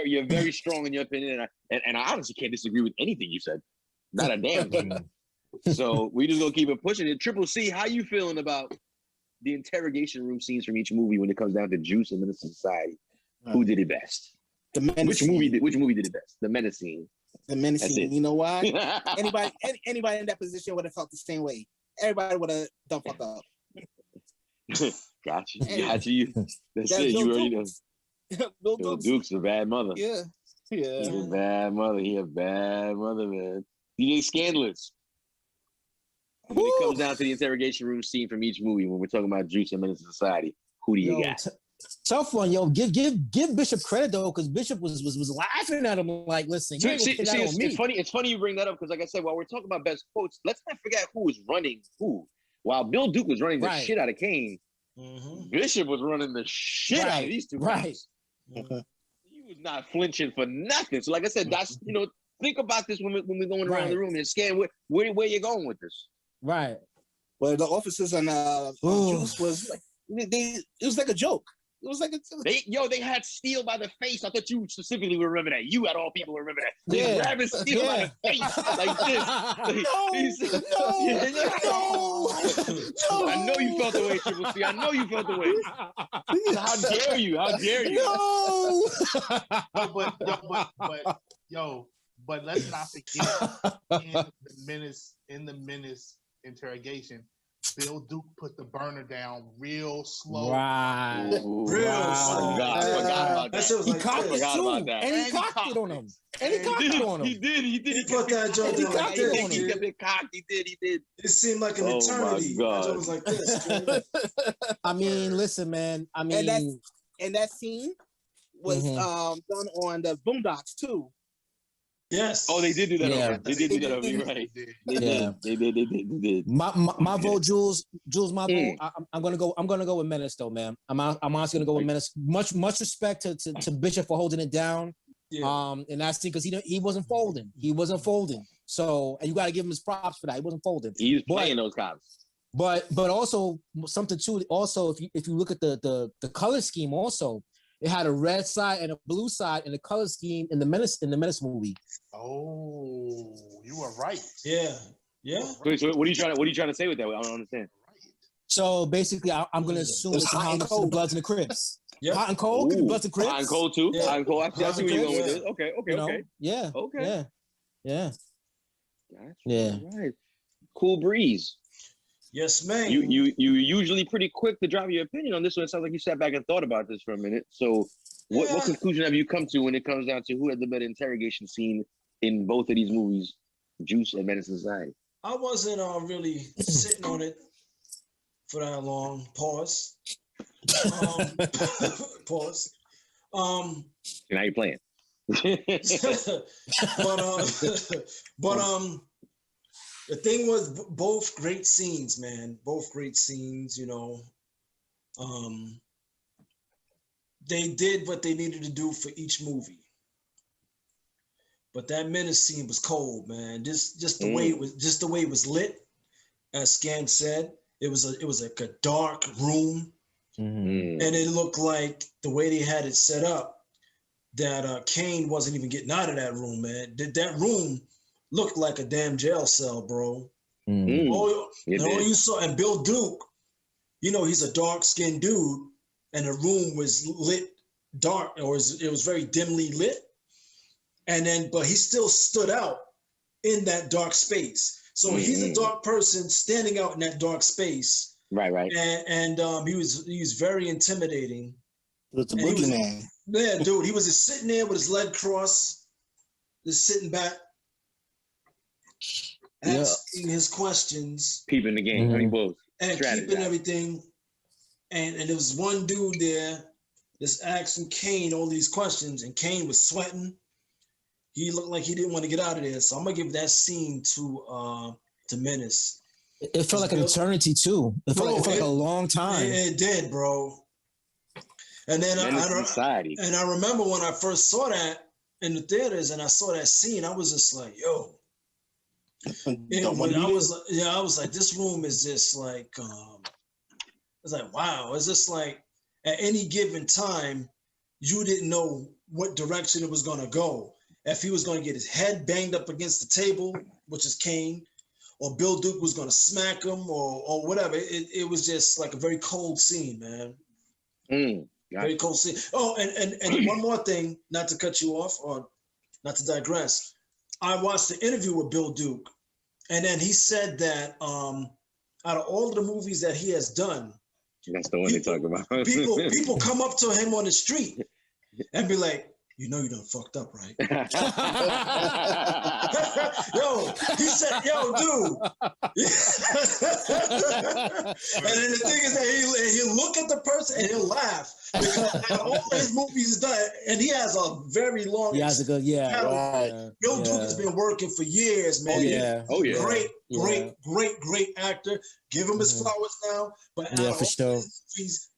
You're very strong in your opinion, and I honestly can't disagree with anything you said. Not a damn thing. So we just gonna keep it pushing it. Triple C, how you feeling about the interrogation room scenes from each movie when it comes down to Juice and Menace Society? Who did it best? The Menace. Which movie did it best? The Menace scene. The Menace That's scene. it. You know why? Anybody in that position would have felt the same way. Everybody would have done fucked up. Got you. That's it. You already know. Bill Duke's a bad mother. Yeah. He's a bad mother. He a bad mother, man. DJ Scandalous. When it comes down to the interrogation room scene from each movie, when we're talking about Juice and Menace Society, who do you got? Tough one, yo. Give Bishop credit though, because Bishop was laughing at him like, listen, it's funny you bring that up because, like I said, while we're talking about best quotes, let's not forget who was running who. While Bill Duke was running the shit out of Kane, Bishop was running the shit out of these two guys. He was not flinching for nothing. So, like I said, that's think about this when we're going around the room and scan where you're going with this. Right. Well, the officers on Juice was like it was like a joke. It was like they had Steele by the face. I thought you specifically would remember that. You, out of all people, would remember that. They grabbing Steele by the face like this. No. I know you felt the way, Triple C. I know you felt the way. How dare you? How dare you? No. But let's not forget in the Menace interrogation, Bill Duke put the burner down real slow. Right. I forgot about that. He cocked it too. And he cocked it on him. He did. He put that joint down like this. He kept it cocked. He did. It seemed like an eternity. That joint was like this. I mean, listen, man. I mean, and that scene was done on the Boondocks too. Yes. Oh, they did do that. Yeah. They did do that. You're right. They did. My vote, Jules. My vote. I'm gonna go with Menace though, man. I'm honestly gonna go with Menace. Much respect to Bishop for holding it down. Yeah. And that's because he wasn't folding. So, and you got to give him his props for that. He wasn't folding. He was playing those cops. But also something too. Also, if you look at the color scheme, also. It had a red side and a blue side in the color scheme in the Menace movie. Oh, you were right. Yeah. Wait, so what are you trying to say with that? I don't understand. So basically, I'm going to assume it's hot and cold, Bloods and the Crips. Yep. Hot and cold, Bloods and Crips. Hot and cold too. Yeah. Hot and cold. I see where you're going with this. Okay. Yeah. Okay. Yeah. Gotcha. Yeah. All right. Cool breeze. Yes, man. You usually pretty quick to drop your opinion on this one. It sounds like you sat back and thought about this for a minute. So what conclusion have you come to when it comes down to who had the better interrogation scene in both of these movies, Juice and Menace Society? I wasn't really sitting on it for that long. Pause. Pause. Now you're playing. but the thing was, both great scenes, man. Both great scenes, They did what they needed to do for each movie. But that Menace scene was cold, man. Just the way it was lit, as Scan said. It was like a dark room. And it looked like the way they had it set up that Kane wasn't even getting out of that room, man. That room looked like a damn jail cell, bro. All you saw, and Bill Duke, he's a dark-skinned dude, and the room was lit dark, or it was very dimly lit. And then, but he still stood out in that dark space. So he's a dark person standing out in that dark space. Right. And he was very intimidating. It's a boogeyman. Yeah, dude, he was just sitting there with his leg crossed, just sitting back, asking his questions. Peeping the game, honey both. And keeping everything. And there was one dude there just asking Kane all these questions, and Kane was sweating. He looked like he didn't want to get out of there. So I'm gonna give that scene to Menace. It felt like an eternity too. It felt like a long time. It did, bro. And then I remember when I first saw that in the theaters, and I saw that scene, I was just like, yo. I was like, this room is just like, it's like, wow. It's just like at any given time, you didn't know what direction it was gonna go. If he was gonna get his head banged up against the table, which is Kane, or Bill Duke was gonna smack him, or whatever. It was just like a very cold scene, man. Very cold scene. Oh, and one more thing, not to cut you off or not to digress. I watched the interview with Bill Duke, and then he said that out of all of the movies that he has done, that's the one they talk about. people come up to him on the street and be like, you know you done fucked up, right? Yo, he said, yo, dude. And then the thing is that he'll look at the person and he'll laugh. Because all his movies he's done, and he has a very long Bill Duke has been working for years, man. Oh yeah. Great actor. Give him his flowers now. But for sure.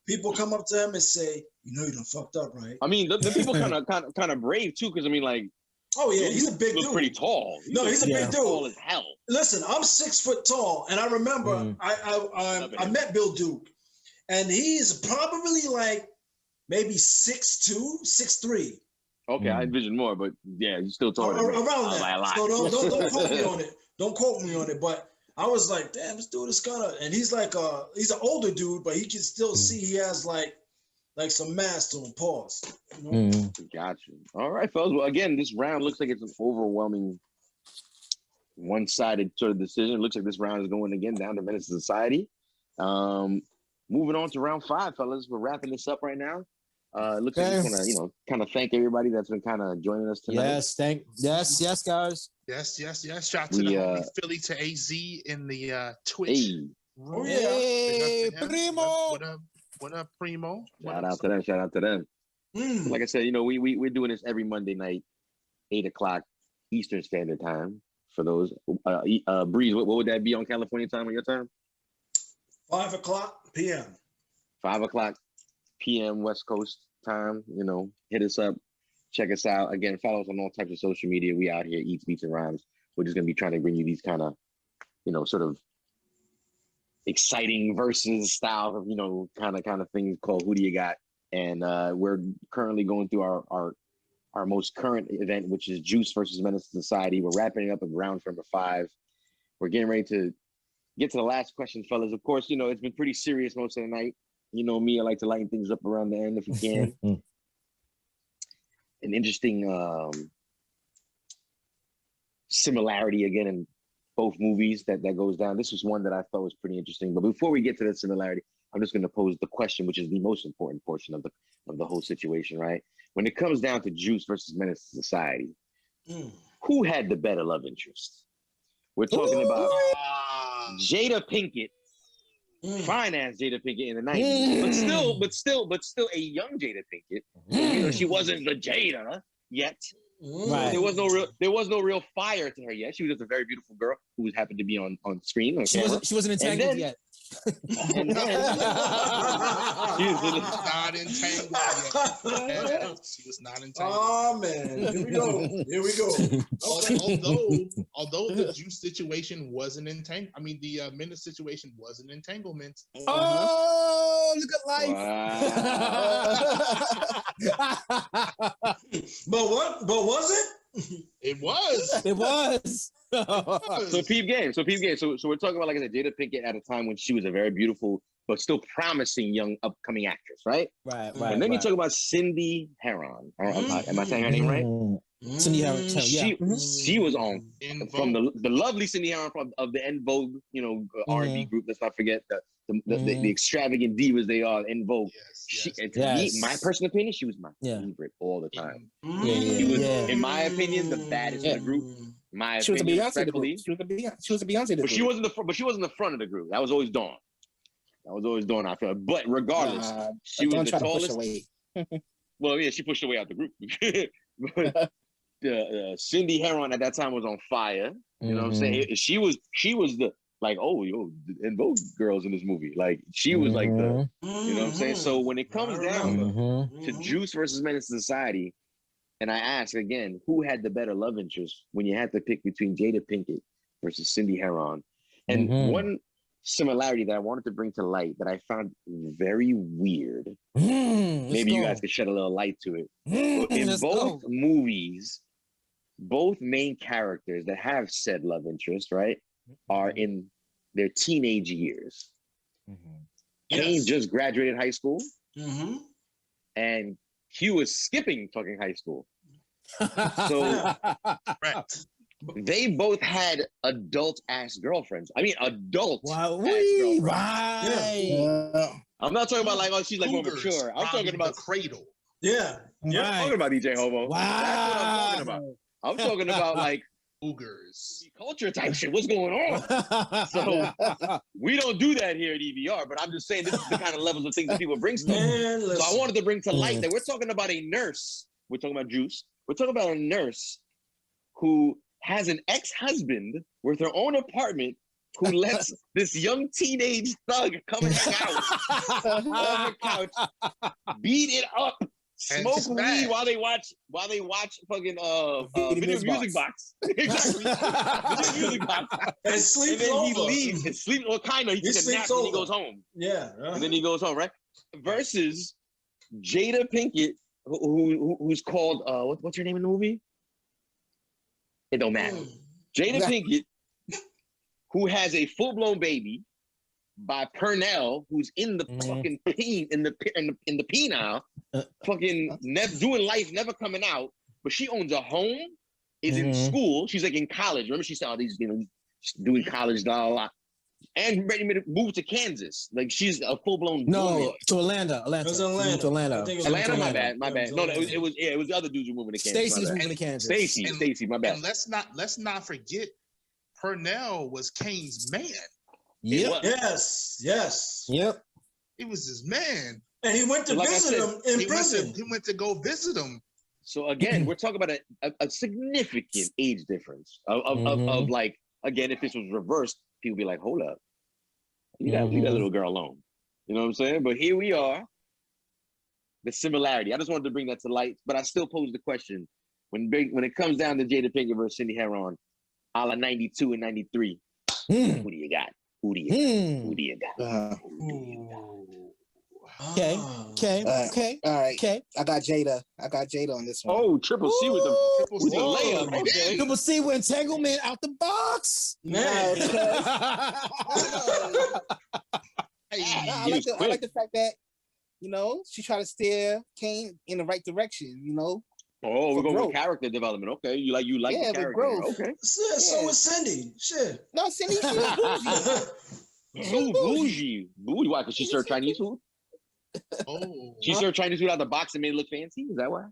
People come up to him and say, you know you done fucked up, right? I mean, the people kind of brave too, because I mean, like, oh yeah, he's a big dude. Pretty tall. He's a big dude. Tall as hell. Listen, I'm 6 foot tall, and I remember I met Bill Duke, and he's probably like maybe 6'2", 6'3". Okay, I envision more, but yeah, he's still taller. Around that. So don't quote me on it. Don't quote me on it, but. I was like, damn, this dude is kind of, and he's like, he's an older dude, but he can still see he has like some mass to him. Pause. You know? Gotcha. All right, fellas. Well, again, this round looks like it's an overwhelming, one-sided sort of decision. It looks like this round is going again down to Menace Society. Moving on to round 5, fellas. We're wrapping this up right now. It looks like we want to, kind of thank everybody that's been kind of joining us tonight. Yes, guys. Yes. Shout out to the homie Philly to AZ in the Twitch. Oh yeah. Primo. What up, Primo? Shout out to them. Like I said, we're doing this every Monday night, 8:00 Eastern Standard Time. For those, Breeze, what would that be on California time or your time? 5:00 p.m. 5:00 p.m. West Coast time. Hit us up. Check us out. Again, follow us on all types of social media. We out here, Eats, Beats, and Rhymes. We're just going to be trying to bring you these kind of, sort of exciting versus style of, kind of things called Who Do You Got? And we're currently going through our most current event, which is Juice versus Menace Society. We're wrapping up at round number 5. We're getting ready to get to the last question, fellas. Of course, it's been pretty serious most of the night. You know me, I like to lighten things up around the end if we can. An interesting similarity again in both movies that goes down. This was one that I thought was pretty interesting. But before we get to the similarity, I'm just going to pose the question, which is the most important portion of the whole situation, right? When it comes down to Juice versus Menace Society, who had the better love interest? We're talking about Jada Pinkett, fine ass Jada Pinkett in the 90s, but still a young Jada Pinkett. She wasn't the Jada yet. Right. There was no real fire to her yet. She was just a very beautiful girl who happened to be on screen. She wasn't entangled yet. And then She was not entangled. Oh man, here we go. Although the Juice situation wasn't entangled, I mean the Menace situation was an entanglement. Oh, look at life! Wow. But was it? It was. It was. So peep game. So we're talking about, like I said, Jada Pinkett at a time when she was a very beautiful but still promising young upcoming actress, right? Right. And then you talk about Cindy Herron. Am I saying her name right? Cindy Herron, yeah. She was on In from Vogue. the lovely Cindy Herron of the En Vogue, R&B group. Let's not forget the extravagant divas they are in Vogue. Yes. To me, my personal opinion, she was my favorite all the time. She was, in my opinion, the baddest in the group. My She was a opinion, Beyonce. respectfully. She was a Beyonce. But she wasn't the front of the group. That was always Dawn. I feel. But regardless, she was the tallest. Well, yeah, she pushed her way out the group. But Cindy Herron at that time was on fire. You know what I'm saying? She was the En Vogue girls in this movie. Like she was like the, you know what I'm saying? So when it comes down to Juice versus Menace to Society, and I ask again, who had the better love interest when you had to pick between Jada Pinkett versus Cindy Herron? And one similarity that I wanted to bring to light that I found very weird. Maybe you guys could shed a little light to it. In both movies, both main characters that have said love interest, right, are in their teenage years. Kane just graduated high school, and Hugh was skipping fucking high school. So they both had adult-ass girlfriends. I mean, adult-ass girlfriends. Right. I'm not talking about like, oh, she's like more mature. I'm talking about the cradle. Yeah. I'm talking about DJ Homo. Wow. That's what I'm talking about. I'm talking about like Cougars. culture type shit. What's going on? So we don't do that here at EVR, but I'm just saying this is the kind of levels of things that people bring stuff. So I wanted to bring to light that we're talking about a nurse. We're talking about Juice. We're talking about a nurse who has an ex-husband with her own apartment who lets this young teenage thug come and hang out on her couch, beat it up, smoke weed while they watch fucking video music box. Exactly. Video music box. And sleep and then over. he leaves and sleep. Well, kind of. He takes a nap and he goes home. Yeah. And then he goes home, right? Versus Jada Pinkett, who's called what's her name in the movie? It don't matter. Jada Pinkett, who has a full-blown baby by Purnell, who's in the fucking in the penile, fucking doing life, never coming out, but she owns a home, is in school. She's like in college. Remember, she said all these, doing college, blah, blah, blah. And ready to move to Kansas. Like she's a full-blown woman. To Atlanta. It was Atlanta. To Atlanta. Atlanta, my bad. No, it was the other dudes who moving to Kansas. Stacy's moving to Kansas. Stacy, my bad. And let's not forget, Purnell was Kane's man. Yep. Yes. Yep. He was his man. And he went to visit him in prison. He went to go visit him. So again, we're talking about a significant age difference of like, again, if this was reversed, people be like, hold up, leave that little girl alone. You know what I'm saying? But here we are, the similarity. I just wanted to bring that to light, but I still pose the question, when it comes down to Jada Pinkett versus Cindy Herron, a la 92 and 93, who do you got? Who do you got? Okay. All right. Okay. I got Jada on this one. Oh, Triple C with the layup. Okay. Triple C with entanglement out the box. Man. I like the fact that, she tried to steer Kane in the right direction, Oh, we're going growth. with character development. Okay. You like the character. Growth. Okay. So was Cindy. Shit. No, Cindy, she was bougie. So bougie. Bougie. Why? Because she served Chinese food? Oh, She served Chinese food out the box and made it look fancy? Is that why?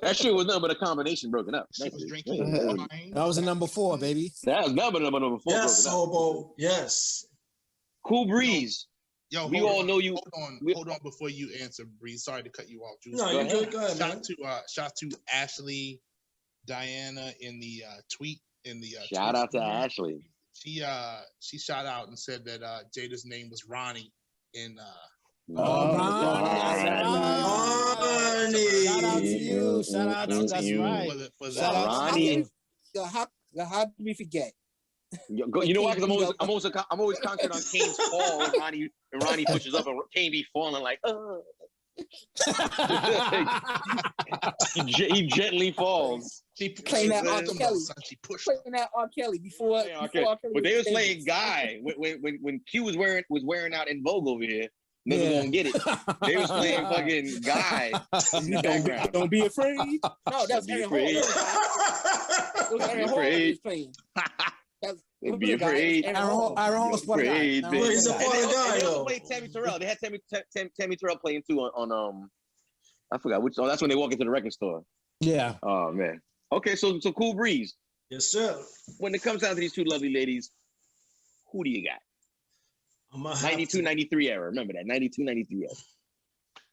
That shit was nothing but a combination broken up. she was drinking wine. That was a number 4, baby. That was number 4 Yes, broken up. Hobo. Yes. Cool Breeze. Yo, We all know you. Hold on before you answer, Breeze. Sorry to cut you off, Juice. No, you're good. Go ahead, man. Shout to Ashley, Diana in the tweet Shout out to Ashley. She shot out and said that Jada's name was Ronnie in Ronnie. Ronnie. Shout out to you. Shout out to you. That's right. Shout out Ronnie. How did we forget? You know why? Because I'm always concentrated on Kane's fall and Ronnie pushes up and Kane be falling like, he gently falls. She Playing that R. Kelly. She pushed. Playing that R. Kelly before. Okay. But they was playing Guy when Q was wearing out in Vogue over here. never gonna get it. They was playing fucking Guy in the background. Don't be afraid. No, that's Be Herron afraid. Hall. Herron Hall was playing. Don't be afraid. Aaron Hall's part of the guy. Afraid, Aaron bitch. He's a Hall's part the of guy. guy, They also though. played Tammy Terrell. They had Tammy Terrell playing too on I forgot which. Oh, that's when they walk into the record store. Yeah. Oh man. Okay, so Cool Breeze. Yes, sir. When it comes down to these two lovely ladies, who do you got? I'm gonna have 92, to, 93 era. Remember that 92, 93 era.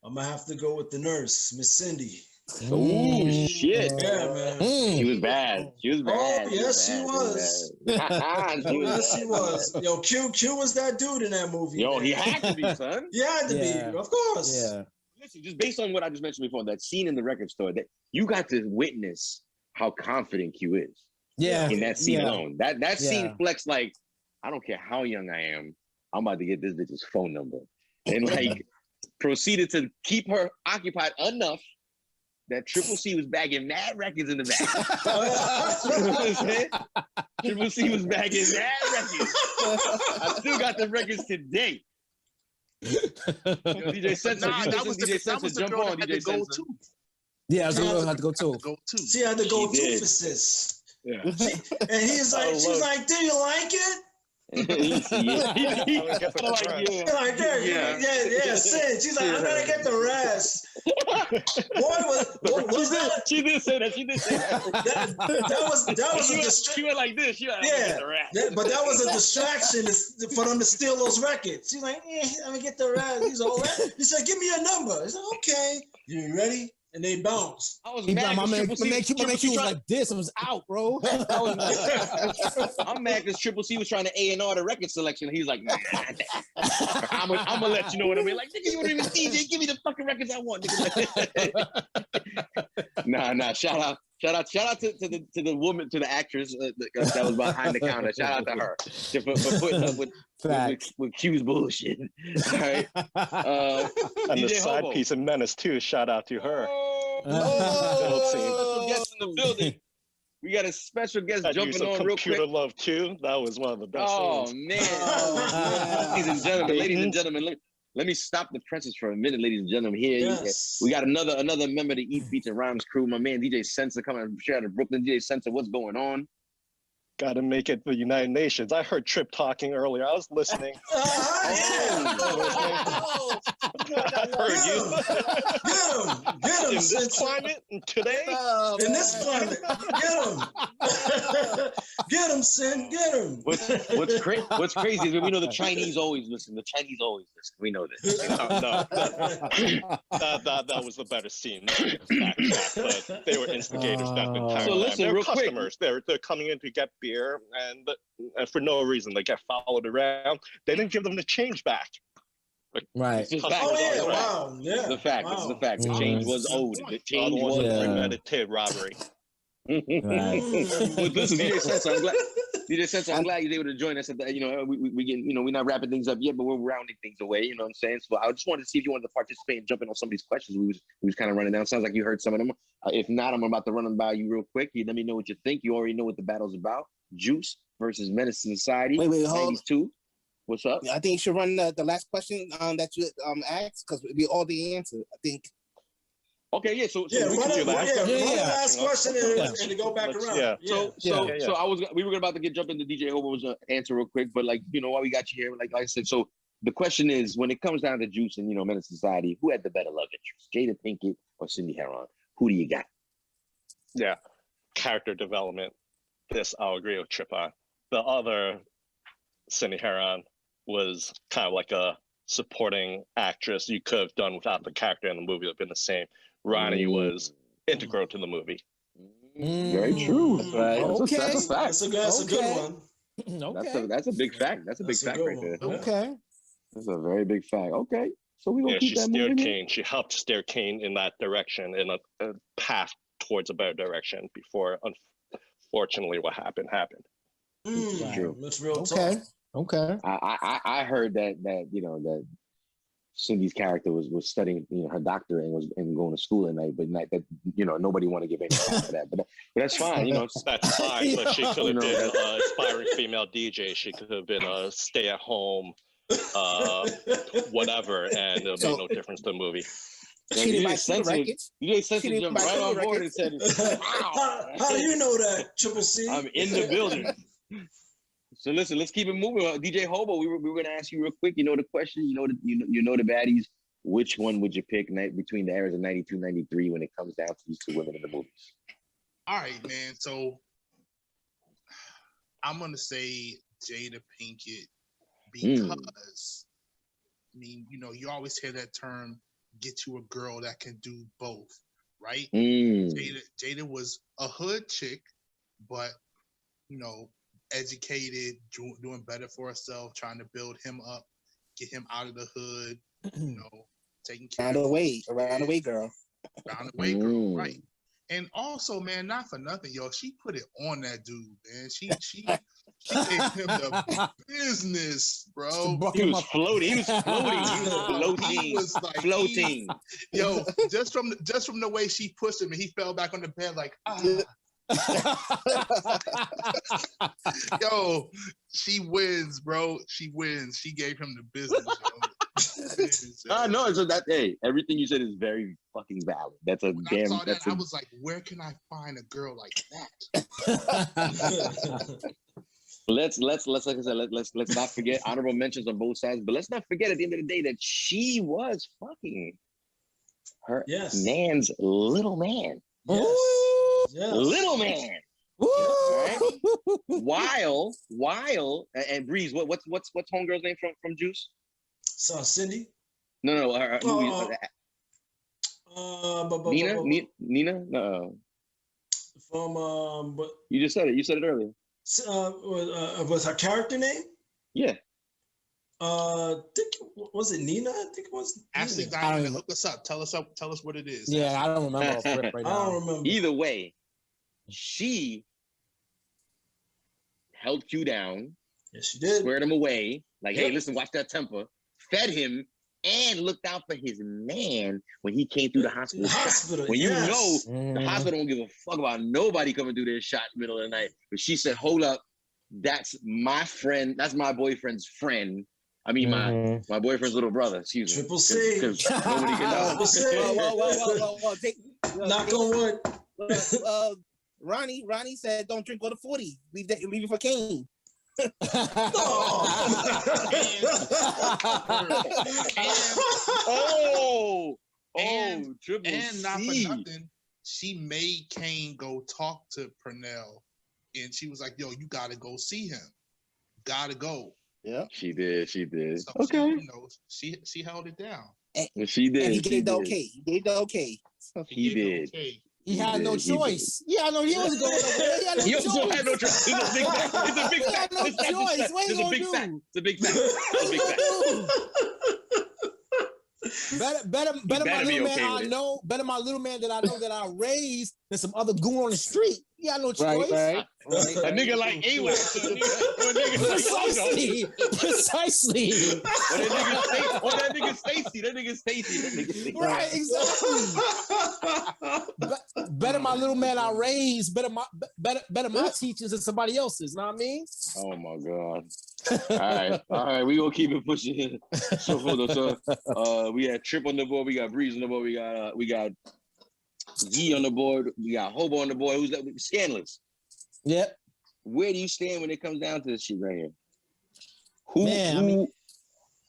I'm gonna have to go with the nurse, Miss Cindy. Oh shit. Yeah, man. She was bad. She was bad. Oh, yes, she was. Yes, she was. Yo, Q was that dude in that movie. Yo, man. he had to be, son. He had to Yeah. be, of course. Yeah. Listen, just based on what I just mentioned before, that scene in the record store, that you got to witness how confident Q is Yeah. in that scene Yeah. alone. That Yeah. scene flexed like, I don't care how young I am, I'm about to get this bitch's phone number. And like proceeded to keep her occupied enough that Triple C was bagging mad records in the back. You know what I'm saying? Triple C was bagging mad records. I still got the records today. Yo, DJ Sensor, Nah, you that was DJ the Sensor, jump girl on that had DJ to go Sensor. too. Yeah, I was gonna have to go too. Go too. She had to go She to did. for sis. Yeah. And he's like, she was like, do you like it? Like, Yeah, Sid. She's like, I'm gonna get the rest. Boy, was that? She did say that. She did say that. That was a She distraction. went like this. She went, Yeah, yeah. but that was a distraction for them to steal those records. She's like, I'm gonna get the rest. He's all that. He said, give me a number. He said, okay. You ready? And they bounced. I was He mad. my man, Triple C, my man Triple was C like this. It was out, bro. I'm mad because Triple C was trying to A&R the record selection. He's like, nah, I'm gonna let you know what I mean. Like, nigga, you don't even DJ. Give me the fucking records I want, nigga. Nah. Shout out to the woman, to the actress that was behind the counter. Shout out to her for putting up with Q's bullshit. All right. And the DJ side Hobo. piece of Menace too. Shout out to her. Special guest in the building. We got a special guest That jumping use of on real computer quick. love too. That was one of the best Oh scenes. man, ladies and gentlemen, let me stop the presses for a minute, ladies and gentlemen. Here, Yes. we got another member of the Eat Beats and Rhymes crew. My man DJ Sensor coming straight out of Brooklyn. DJ Sensor, what's going on? Got to make it to the United Nations. I heard Trip talking earlier. I was listening. I heard you. Get him, In this Sid. climate today. In this climate, get him, Sin, get him. What's crazy is we know the Chinese always listen. The Chinese always listen. We know this. No, that was the better scene. But they were instigators that entire So time. listen, They're real quick. customers. They're coming in to get beer, and for no reason they get followed around. They didn't give them the change back. Right. It's just Oh, fact. Oh yeah, It's the fact. wow, yeah. It's the fact. Wow. It's the fact. The Wow. change was owed. The change Otherwise, was Yeah. premeditated robbery. Right. Well, listen, DJ Sensor, I'm glad you're able to join us. At the, we get, we're not wrapping things up yet, but we're rounding things away. You know what I'm saying? So I just wanted to see if you wanted to participate and jump in on some of these questions we was kind of running down. Sounds like you heard some of them. If not, I'm about to run them by you real quick. You let me know what you think. You already know what the battle's about. Juice versus Menace Society. Wait, hold. 92. What's up? I think you should run the last question that you asked because we all the answer. I think. Okay, yeah. So Yeah, we run can the do that. last question and to go back Let's- around. yeah. So Yeah. we were about to jump into DJ Hobo's answer real quick, but while we got you here, like I said, so the question is, when it comes down to Juice and Menace Society, who had the better love interest, Jada Pinkett or Cindy Herron? Who do you got? Yeah, character development. This I'll agree with Trip on. The other, Cindy Herron, was kind of like a supporting actress you could have done without the character in the movie. It would have been the same. Ronnie was integral to the movie. Very true. Right. That's a fact. That's a good Okay. one. Okay. That's a big fact. That's a big That's a fact good right there. one. Okay. That's a very big fact. Okay, so we gonna Yeah, keep she that steered moving. Kane. She helped steer Kane in that direction, in a path towards a better direction before, unfortunately, what happened. Mm, True. That's real Okay. talk. Okay. I heard that that Cindy's character was studying her doctorate and going to school at night, but not that nobody want to give any time for that. But that's fine. That's fine, but she could have You know, been an aspiring female DJ. She could have been a stay-at-home whatever, and it'll So- make no difference to the movie. Cheated by Super Records. You just sent Cheated jumped by right Super on board Records. and said, How do you know that, Triple C? I'm in the building. So listen, let's keep it moving. DJ Hobo, we were going to ask you real quick. You know the question. You know the baddies. Which one would you pick between the eras of 92, 93 when it comes down to these two women in the movies? All right, man. So I'm gonna say Jada Pinkett because I mean, you always hear that term, get you a girl that can do both, right? Jada was a hood chick, but educated, doing better for herself, trying to build him up, get him out of the hood, taking care Around the way, girl. Around the way, girl, right? And also, man, not for nothing, yo, she put it on that dude, man. She gave him the business, bro. He was floating. He was floating. He was like floating. Yo, just from the way she pushed him, and he fell back on the bed like, Yo, she wins, bro. She wins. She gave him the business, yo. No, so everything you said is very fucking valid. That's a when damn. I saw that, I was like, where can I find a girl like that? Let's like I said, let's not forget honorable mentions on both sides, but let's not forget at the end of the day that she was fucking her man's little man. Yes. Yes. Little man. Right? While and Breeze, what's homegirl's name from Juice? So Cindy. No, her Nina. No. From but you just said it. You said it earlier. Was her character name? Yeah. Was it Nina? I think it was. Ashley Nina. Diana, hook us up. Tell us what it is. Yeah, I don't remember off rip right now. I don't remember. Either way, she helped you down. Yes, she did. Squared him away. Like, hey, listen, watch that temper. Fed him and looked out for his man when he came through the hospital. When you know the hospital don't give a fuck about nobody coming through their shot in the middle of the night. But she said, hold up, that's my friend. That's my boyfriend's friend. I mean, my boyfriend's little brother. Excuse me. Triple C. Because nobody can know. Triple C. Whoa. Knock on wood. Ronnie said, "Don't drink all the 40. Leave it for King." Triple and C. not for nothing, she made Kane go talk to Purnell, and she was like, "Yo, you gotta go see him. Gotta go." Yeah, she did. So okay, she held it down. She did. And he gave the okay. He gave the okay. He did. Okay. He had no choice. Yeah, no, he wasn't going nowhere. He had no choice. It's a big fact. He had no choice. What are you gonna do? It's a big fact. Better my little man I know. Better my little man that I know that I raised than some other goon on the street. He had no choice. Right. A nigga like Precisely. Or that nigga Stacy. Right, exactly. Better my little man I raised. Better my teachers than somebody else's. Know what I mean? Oh my God. All right. We gonna keep it pushing here. So we had Trip on the board. We got Breeze on the board. We got Yee on the board. We got Hobo on the board. Who's that? Scandalous. Yep. Where do you stand when it comes down to this shit right Man, here?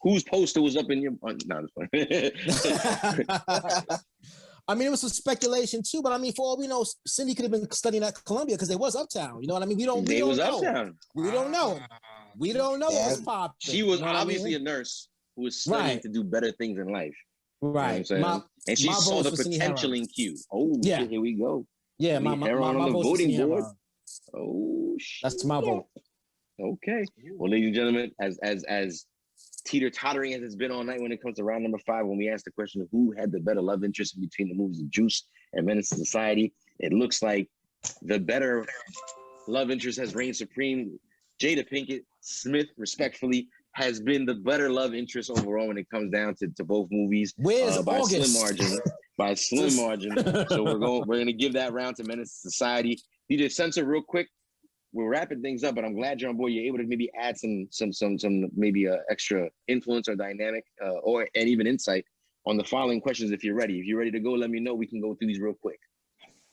Whose poster was up in your? No, I mean, it was some speculation too, but I mean, for all we know, Cindy could have been studying at Columbia because they was uptown. You know what I mean? We don't know. Uptown. We don't know. We don't know what's popping. She was you know obviously a nurse who was studying to do better things in life. Right. You know what I'm saying? And she saw the potential in Q. Oh, yeah. Shit, here we go. Yeah, my Herron on the voting board. Oh, shit. That's my vote. Okay. Well, ladies and gentlemen, as teeter-tottering as it's been all night when it comes to round number 5, when we asked the question of who had the better love interest between the movies of Juice and Menace to Society, it looks like the better love interest has reigned supreme. Jada Pinkett Smith, respectfully, has been the better love interest overall when it comes down to both movies. Where's by August? a slim margin. By a slim margin. So we're gonna give that round to Menace to Society. DJ Censor, real quick. we're wrapping things up, but I'm glad you're on board. You're able to maybe add some maybe extra influence or dynamic and even insight on the following questions if you're ready. If you're ready to go, let me know. We can go through these real quick.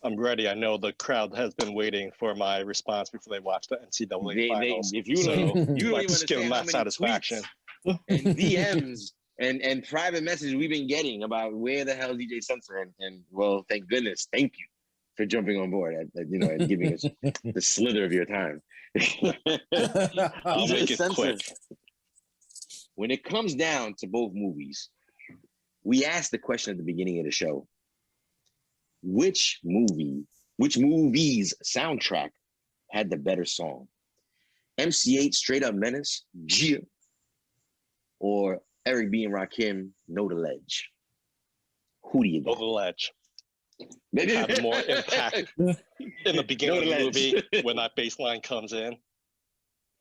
I'm ready. I know the crowd has been waiting for my response before they watch the NCAA finals. If you don't, you don't even just give them understand how that many satisfaction. tweets and DMs and private messages we've been getting about where the hell DJ Censor and well, thank goodness, thank you for jumping on board and giving us the slither of your time. I'll make it Censor, quick. when it comes down to both movies, we asked the question at the beginning of the show: which movie's soundtrack had the better song? MC8 Straight Up Menace, Gia, or Eric B and Rakim, Know the Ledge? Who do you Know got? the Ledge. Have more impact in the beginning of the movie when that bass line comes in.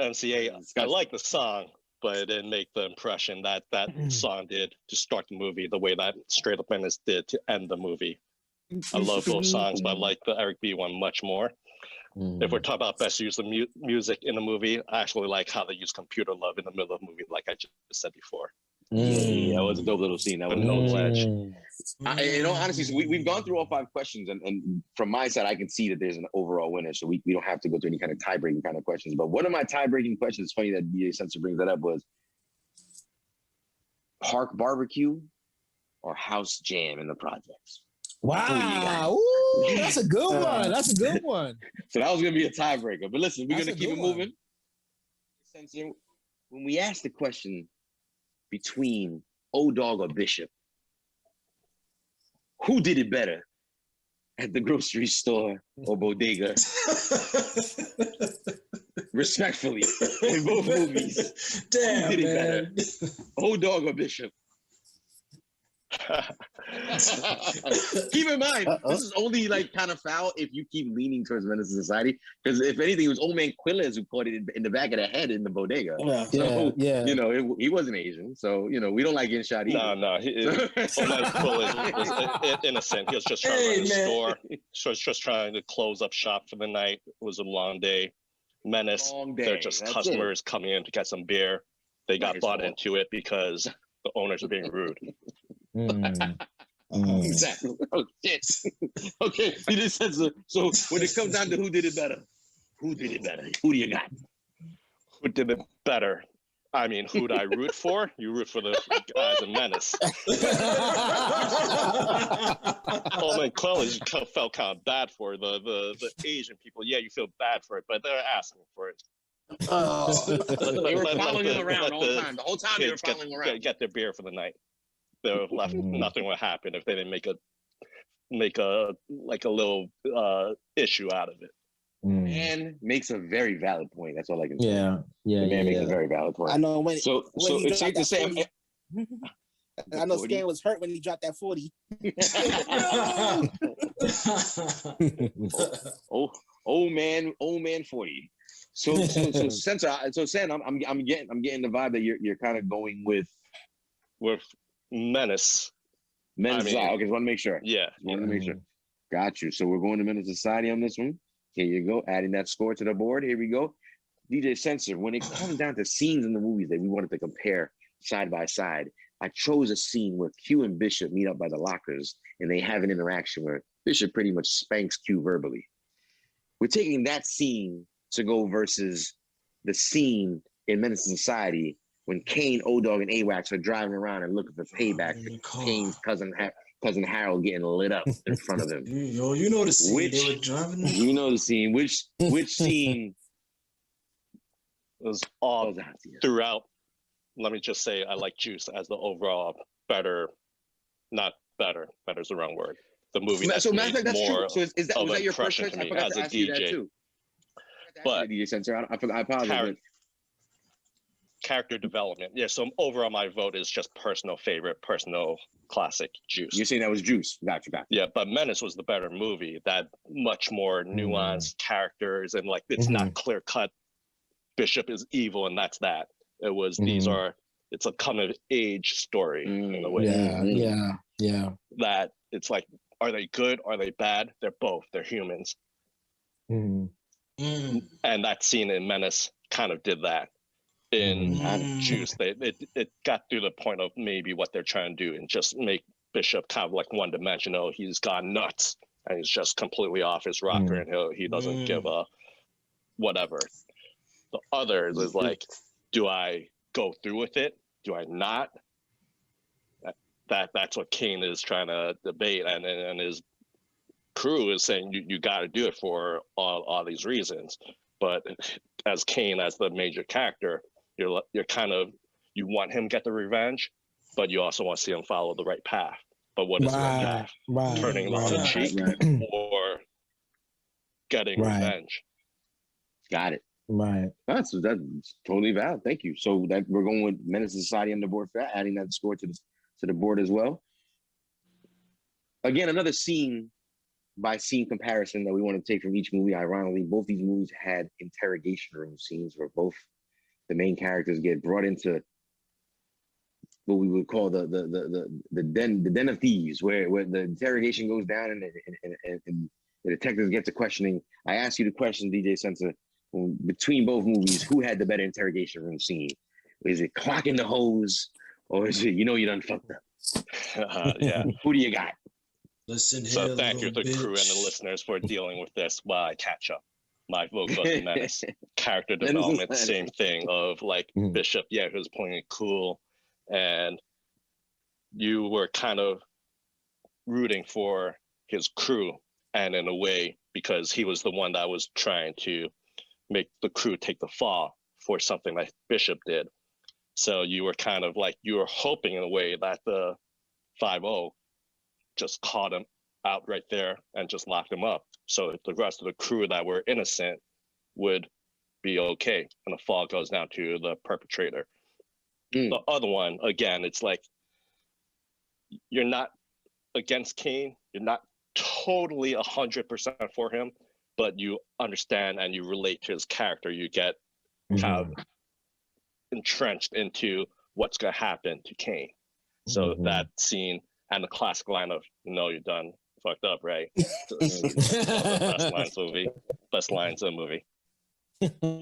MC8, I like the song, but it didn't make the impression that song did to start the movie the way that Straight Up Menace did to end the movie. I love both songs, but I like the Eric B one much more. If we're talking about best use of music in the movie, I actually like how they use Computer Love in the middle of the movie, like I just said before. Yeah, that was a dope little scene. That was No Ledge. In all honesty, so we've gone through all 5 questions, and from my side, I can see that there's an overall winner, so we don't have to go through any kind of tie-breaking kind of questions. But one of my tie-breaking questions, funny that DJ Censor brings that up, was Park Barbecue or House Jam in the projects? Wow. Ooh, that's a good one. That's a good one. So that was going to be a tiebreaker. But listen, we're going to keep it moving. Censor, when we asked the question between O-Dog or Bishop, who did it better at the grocery store or bodega? Respectfully, in both movies. Damn, who did it man. better? O-Dog or Bishop? Keep in mind, this is only like kind of foul if you keep leaning towards Menace to Society. Because if anything, it was Old Man Quilles who caught it in the back of the head in the bodega. So, he wasn't Asian. So, we don't like getting shot either. No. Old Man Quilles was innocent. He was just trying to run the store. So was just trying to close up shop for the night. It was a long day. Menace, they're just customers coming in to get some beer. They got bought into it because the owners are being rude. Exactly. Oh shit. Okay, he just said so. When it comes down to who did it better, who do you got? Who did it better? I mean, who'd I root for? You root for the guys in Menace. Oh man, Quilles, you felt kind of bad for the Asian people. Yeah, you feel bad for it, but they're asking for it. They were following him around all the time. The whole time they were following him around. Get their beer for the night. They were left. Nothing would happen if they didn't make a little issue out of it. Man makes a very valid point. That's all I can say. Yeah. The man makes a very valid point. I know when. So when it's safe to say. I know Stan was hurt when he dropped that 40. Old man 40. So Censor, Sam, I'm getting the vibe that you're kind of going with Menace. Menace. Okay, just want to make sure. Yeah. Want to make sure. Got you. So we're going to Menace Society on this one. Here you go. Adding that score to the board. Here we go. DJ Censor, when it comes down to scenes in the movies that we wanted to compare side by side, I chose a scene where Q and Bishop meet up by the lockers and they have an interaction where Bishop pretty much spanks Q verbally. We're taking that scene to go versus the scene in Menace to Society when Kane, O-Dog, and AWAX are driving around and looking for Payback for Kane's cousin Harold getting lit up in front of him. Yo, you know the scene they were driving. You know the scene. Which scene was all throughout? Let me just say I like Juice as the overall better, not better. Better's the wrong word. The movie that's made more so was that your first impression choice? to me I forgot as to a ask you that DJ. too. But DJ Censor, I apologize. Character development. Yeah, so overall my vote is just personal favorite, personal classic Juice. You're saying that was Juice. Got you. Yeah, but Menace was the better movie. That much more nuanced characters and like it's not clear cut. Bishop is evil and that's that. It was it's a coming of age story in a way. Yeah. That it's like, are they good? Are they bad? They're both. They're humans. And that scene in Menace kind of did that. In Juice, it got through the point of maybe what they're trying to do and just make Bishop kind of like one-dimensional. He's gone nuts and he's just completely off his rocker, and he doesn't give a whatever. The others is like, do I go through with it? Do I not? That's what Kane is trying to debate, and his crew is saying you got to do it for all these reasons. But as Kane, as the major character, you're kind of, you want him to get the revenge, but you also want to see him follow the right path. But what is the right path? Turning the other cheek or getting revenge? Got it. Right. That's totally valid. Thank you. So that we're going with Menace to Society on the board for that, adding that score to the board as well. Again, another scene by scene comparison that we want to take from each movie. Ironically, both these movies had interrogation room scenes where both the main characters get brought into what we would call the den of thieves, where the interrogation goes down and the detectives get to questioning. I asked you the question, DJ Sensor, between both movies, who had the better interrogation room scene? Is it Clockin Da Hoes, or is it you done fucked up? Yeah. Who do you got? Listen here, so thank you to the bitch. crew and the listeners for dealing with this while I catch up. My vote goes to Menace. Character development, same thing of like Bishop, who's playing it cool, and you were kind of rooting for his crew, and in a way, because he was the one that was trying to make the crew take the fall for something that Bishop did. So you were kind of like, you were hoping in a way that the 5-0 just caught him out right there and just locked him up. So the rest of the crew that were innocent would be okay. And the fall goes down to the perpetrator. The other one, again, it's like, you're not against Kane. You're not totally 100% for him, but you understand and you relate to his character. You get kind of entrenched into what's going to happen to Kane. So that scene and the classic line of, you're done fucked up, right? Best lines in the movie.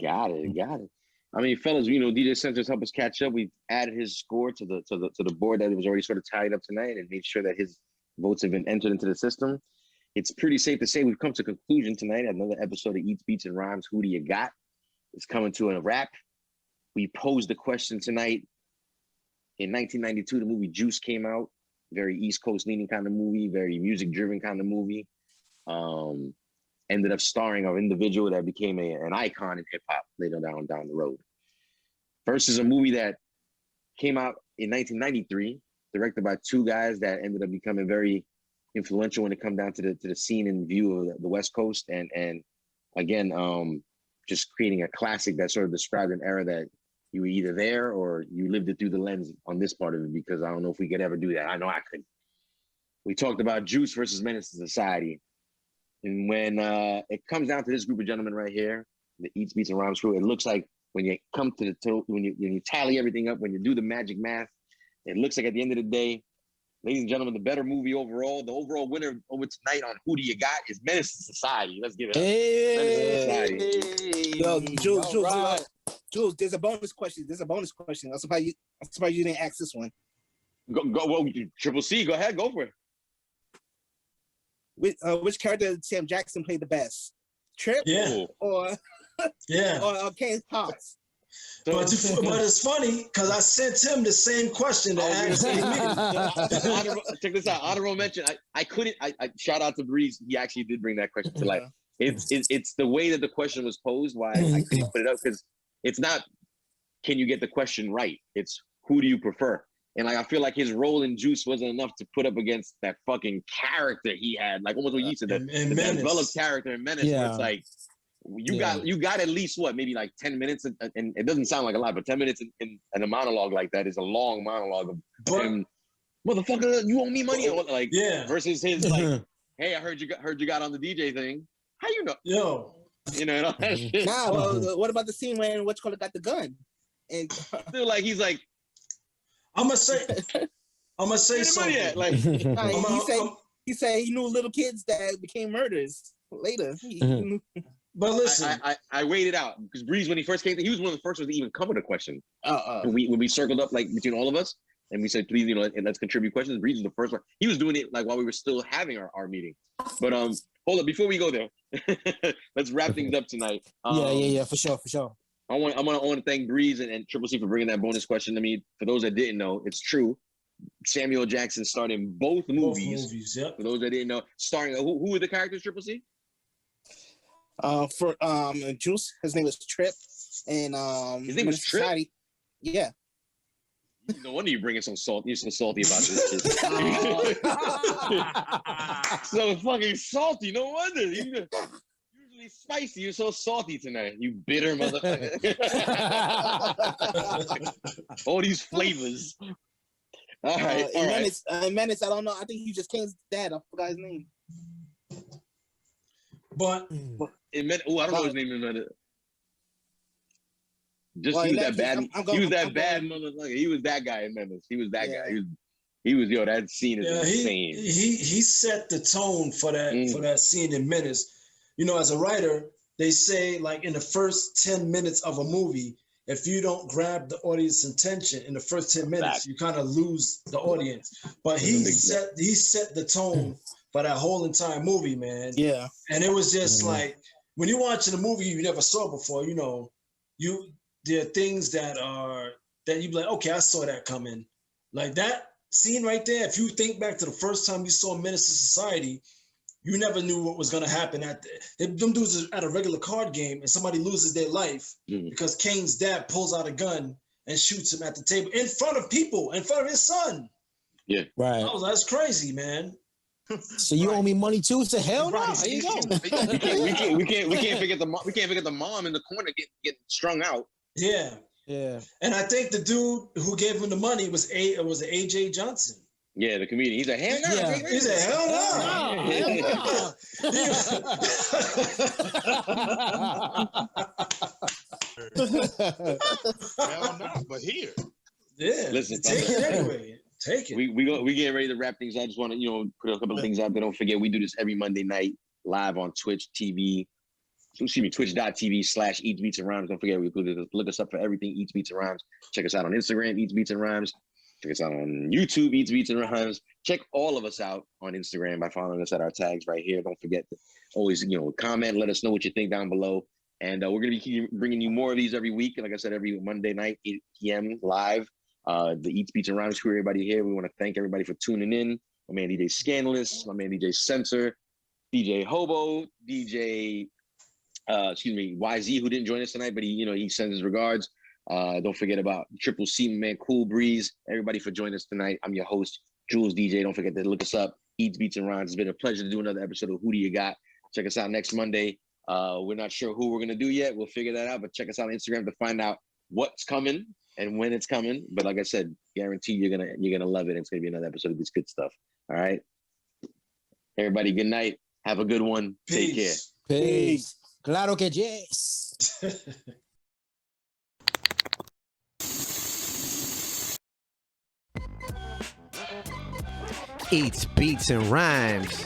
Got it. I mean, fellas, DJ Centers help us catch up. We've added his score to the board that was already sort of tied up tonight, and made sure that his votes have been entered into the system. It's pretty safe to say we've come to conclusion tonight. Another episode of Eats, Beats, and Rhymes. Who do you got? It's coming to a wrap. We posed the question tonight. In 1992, the movie Juice came out. Very East Coast leaning kind of movie, very music driven kind of movie. Ended up starring an individual that became an icon in hip hop later down the road. Versus a movie that came out in 1993, directed by two guys that ended up becoming very influential when it come down to the scene and view of the West Coast, and again, just creating a classic that sort of described an era that you were either there or you lived it through the lens on this part of it, because I don't know if we could ever do that. I know I couldn't. We talked about Juice versus Menace to Society. And when it comes down to this group of gentlemen right here, the Eats, Beats, and Rhymes crew, it looks like when you come to when you tally everything up, when you do the magic math, it looks like at the end of the day, ladies and gentlemen, the better movie overall, the overall winner over tonight on Who Do You Got is Menace to Society. Let's give it up. Menace to Society. Yo, Jules, there's a bonus question. I'm surprised you didn't ask this one. Go, well, Triple C, go ahead, go for it. Which character did Sam Jackson play the best? Trip? Yeah. Or Kane's Pops? But it's funny because I sent him the same question to ask me. Check this out. Honorable mention. I couldn't. I shout out to Breeze. He actually did bring that question to life. It's the way that the question was posed. Why I couldn't put it up, because it's not. Can you get the question right? It's who do you prefer? And I feel like his role in Juice wasn't enough to put up against that fucking character he had. Like almost what you said, the developed character in Menace. Where it's like you got at least maybe like 10 minutes, and it doesn't sound like a lot, but 10 minutes in a monologue like that is a long monologue of him, motherfucker, you owe me money, versus his like, hey, I heard you got on the DJ thing. How you know? Yo. And all that shit. Nah, what about the scene when got the gun? And still like he's like, I'm gonna say something. Like he said he knew little kids that became murderers later. But listen, I waited out because Breeze, when he first came, he was one of the first ones to even come with a question. Uh-uh. When we circled up like between all of us, and we said, please, and let's contribute questions. Breeze was the first one. He was doing it like while we were still having our meeting. But hold up, before we go there, let's wrap things up tonight. Yeah, for sure. I want to thank Breeze and Triple C for bringing that bonus question to me. For those that didn't know, it's true. Samuel Jackson starred in both movies. Yep. For those that didn't know, starring who were the characters? Triple C. For Juice, his name was Trip, and his name was Trip. Society. Yeah. No wonder you're bringing some salt. You're so salty about this shit. So fucking salty. No wonder. You're usually spicy. You're so salty tonight. You bitter motherfucker. All these flavors. All right. All right. Menace, I don't know. I think he just King's dad. I forgot his name. But it meant. Oh, I don't know his name in Menace. Just Well, he was that bad. He was that bad going. motherfucker. He was that guy in Menace. He was that guy. He was yo. That scene is insane. He set the tone for that scene in Menace. You know, as a writer, they say like in the first 10 minutes of a movie, if you don't grab the audience attention in the first 10 minutes, you kind of lose the audience. But he set the tone for that whole entire movie, man. Yeah. And it was just like when you're watching a movie you never saw before, you know, there are things that you be like, okay, I saw that coming. Like that scene right there, if you think back to the first time you saw Menace to Society, you never knew what was gonna happen them dudes are at a regular card game and somebody loses their life because Kane's dad pulls out a gun and shoots him at the table in front of people, in front of his son. Yeah. Right. That's crazy, man. So you owe me money too? So hell no. Right. There you go. We can't forget the mom. We can't forget the mom in the corner getting strung out. Yeah. Yeah. And I think the dude who gave him the money was AJ Johnson. Yeah, the comedian. He's a hell no. Yeah. He's a hell no. Hell no, but here. Yeah. Listen, take it anyway. Take it. We get ready to wrap things. I just want to put a couple of things out there. Don't forget, we do this every Monday night live on Twitch TV. Excuse me, twitch.tv/EatsBeatsandRhymes. Don't forget, we look us up for everything Eats Beats and Rhymes. Check us out on Instagram, Eats Beats and Rhymes. Check us out on YouTube, Eats Beats and Rhymes. Check all of us out on Instagram by following us at our tags right here. Don't forget to always, comment, let us know what you think down below. And we're going to be bringing you more of these every week. And like I said, every Monday night, 8 p.m. live. The Eats Beats and Rhymes crew, everybody here. We want to thank everybody for tuning in. My man DJ Scandalous, my man DJ Censor, DJ Hobo, DJ YZ, who didn't join us tonight, but he sends his regards. Don't forget about Triple C, man, Cool Breeze, everybody for joining us tonight. I'm your host, Jules DJ. Don't forget to look us up, Eats Beats and Rhymes. It's been a pleasure to do another episode of Who Do You Got? Check us out next Monday. We're not sure who we're gonna do yet. We'll figure that out, but check us out on Instagram to find out what's coming and when it's coming. But like I said, guarantee you're gonna love it. It's gonna be another episode of this good stuff. All right. Everybody, good night. Have a good one. Take care. Peace. Claro que yes. Eats, Beats, and Rhymes.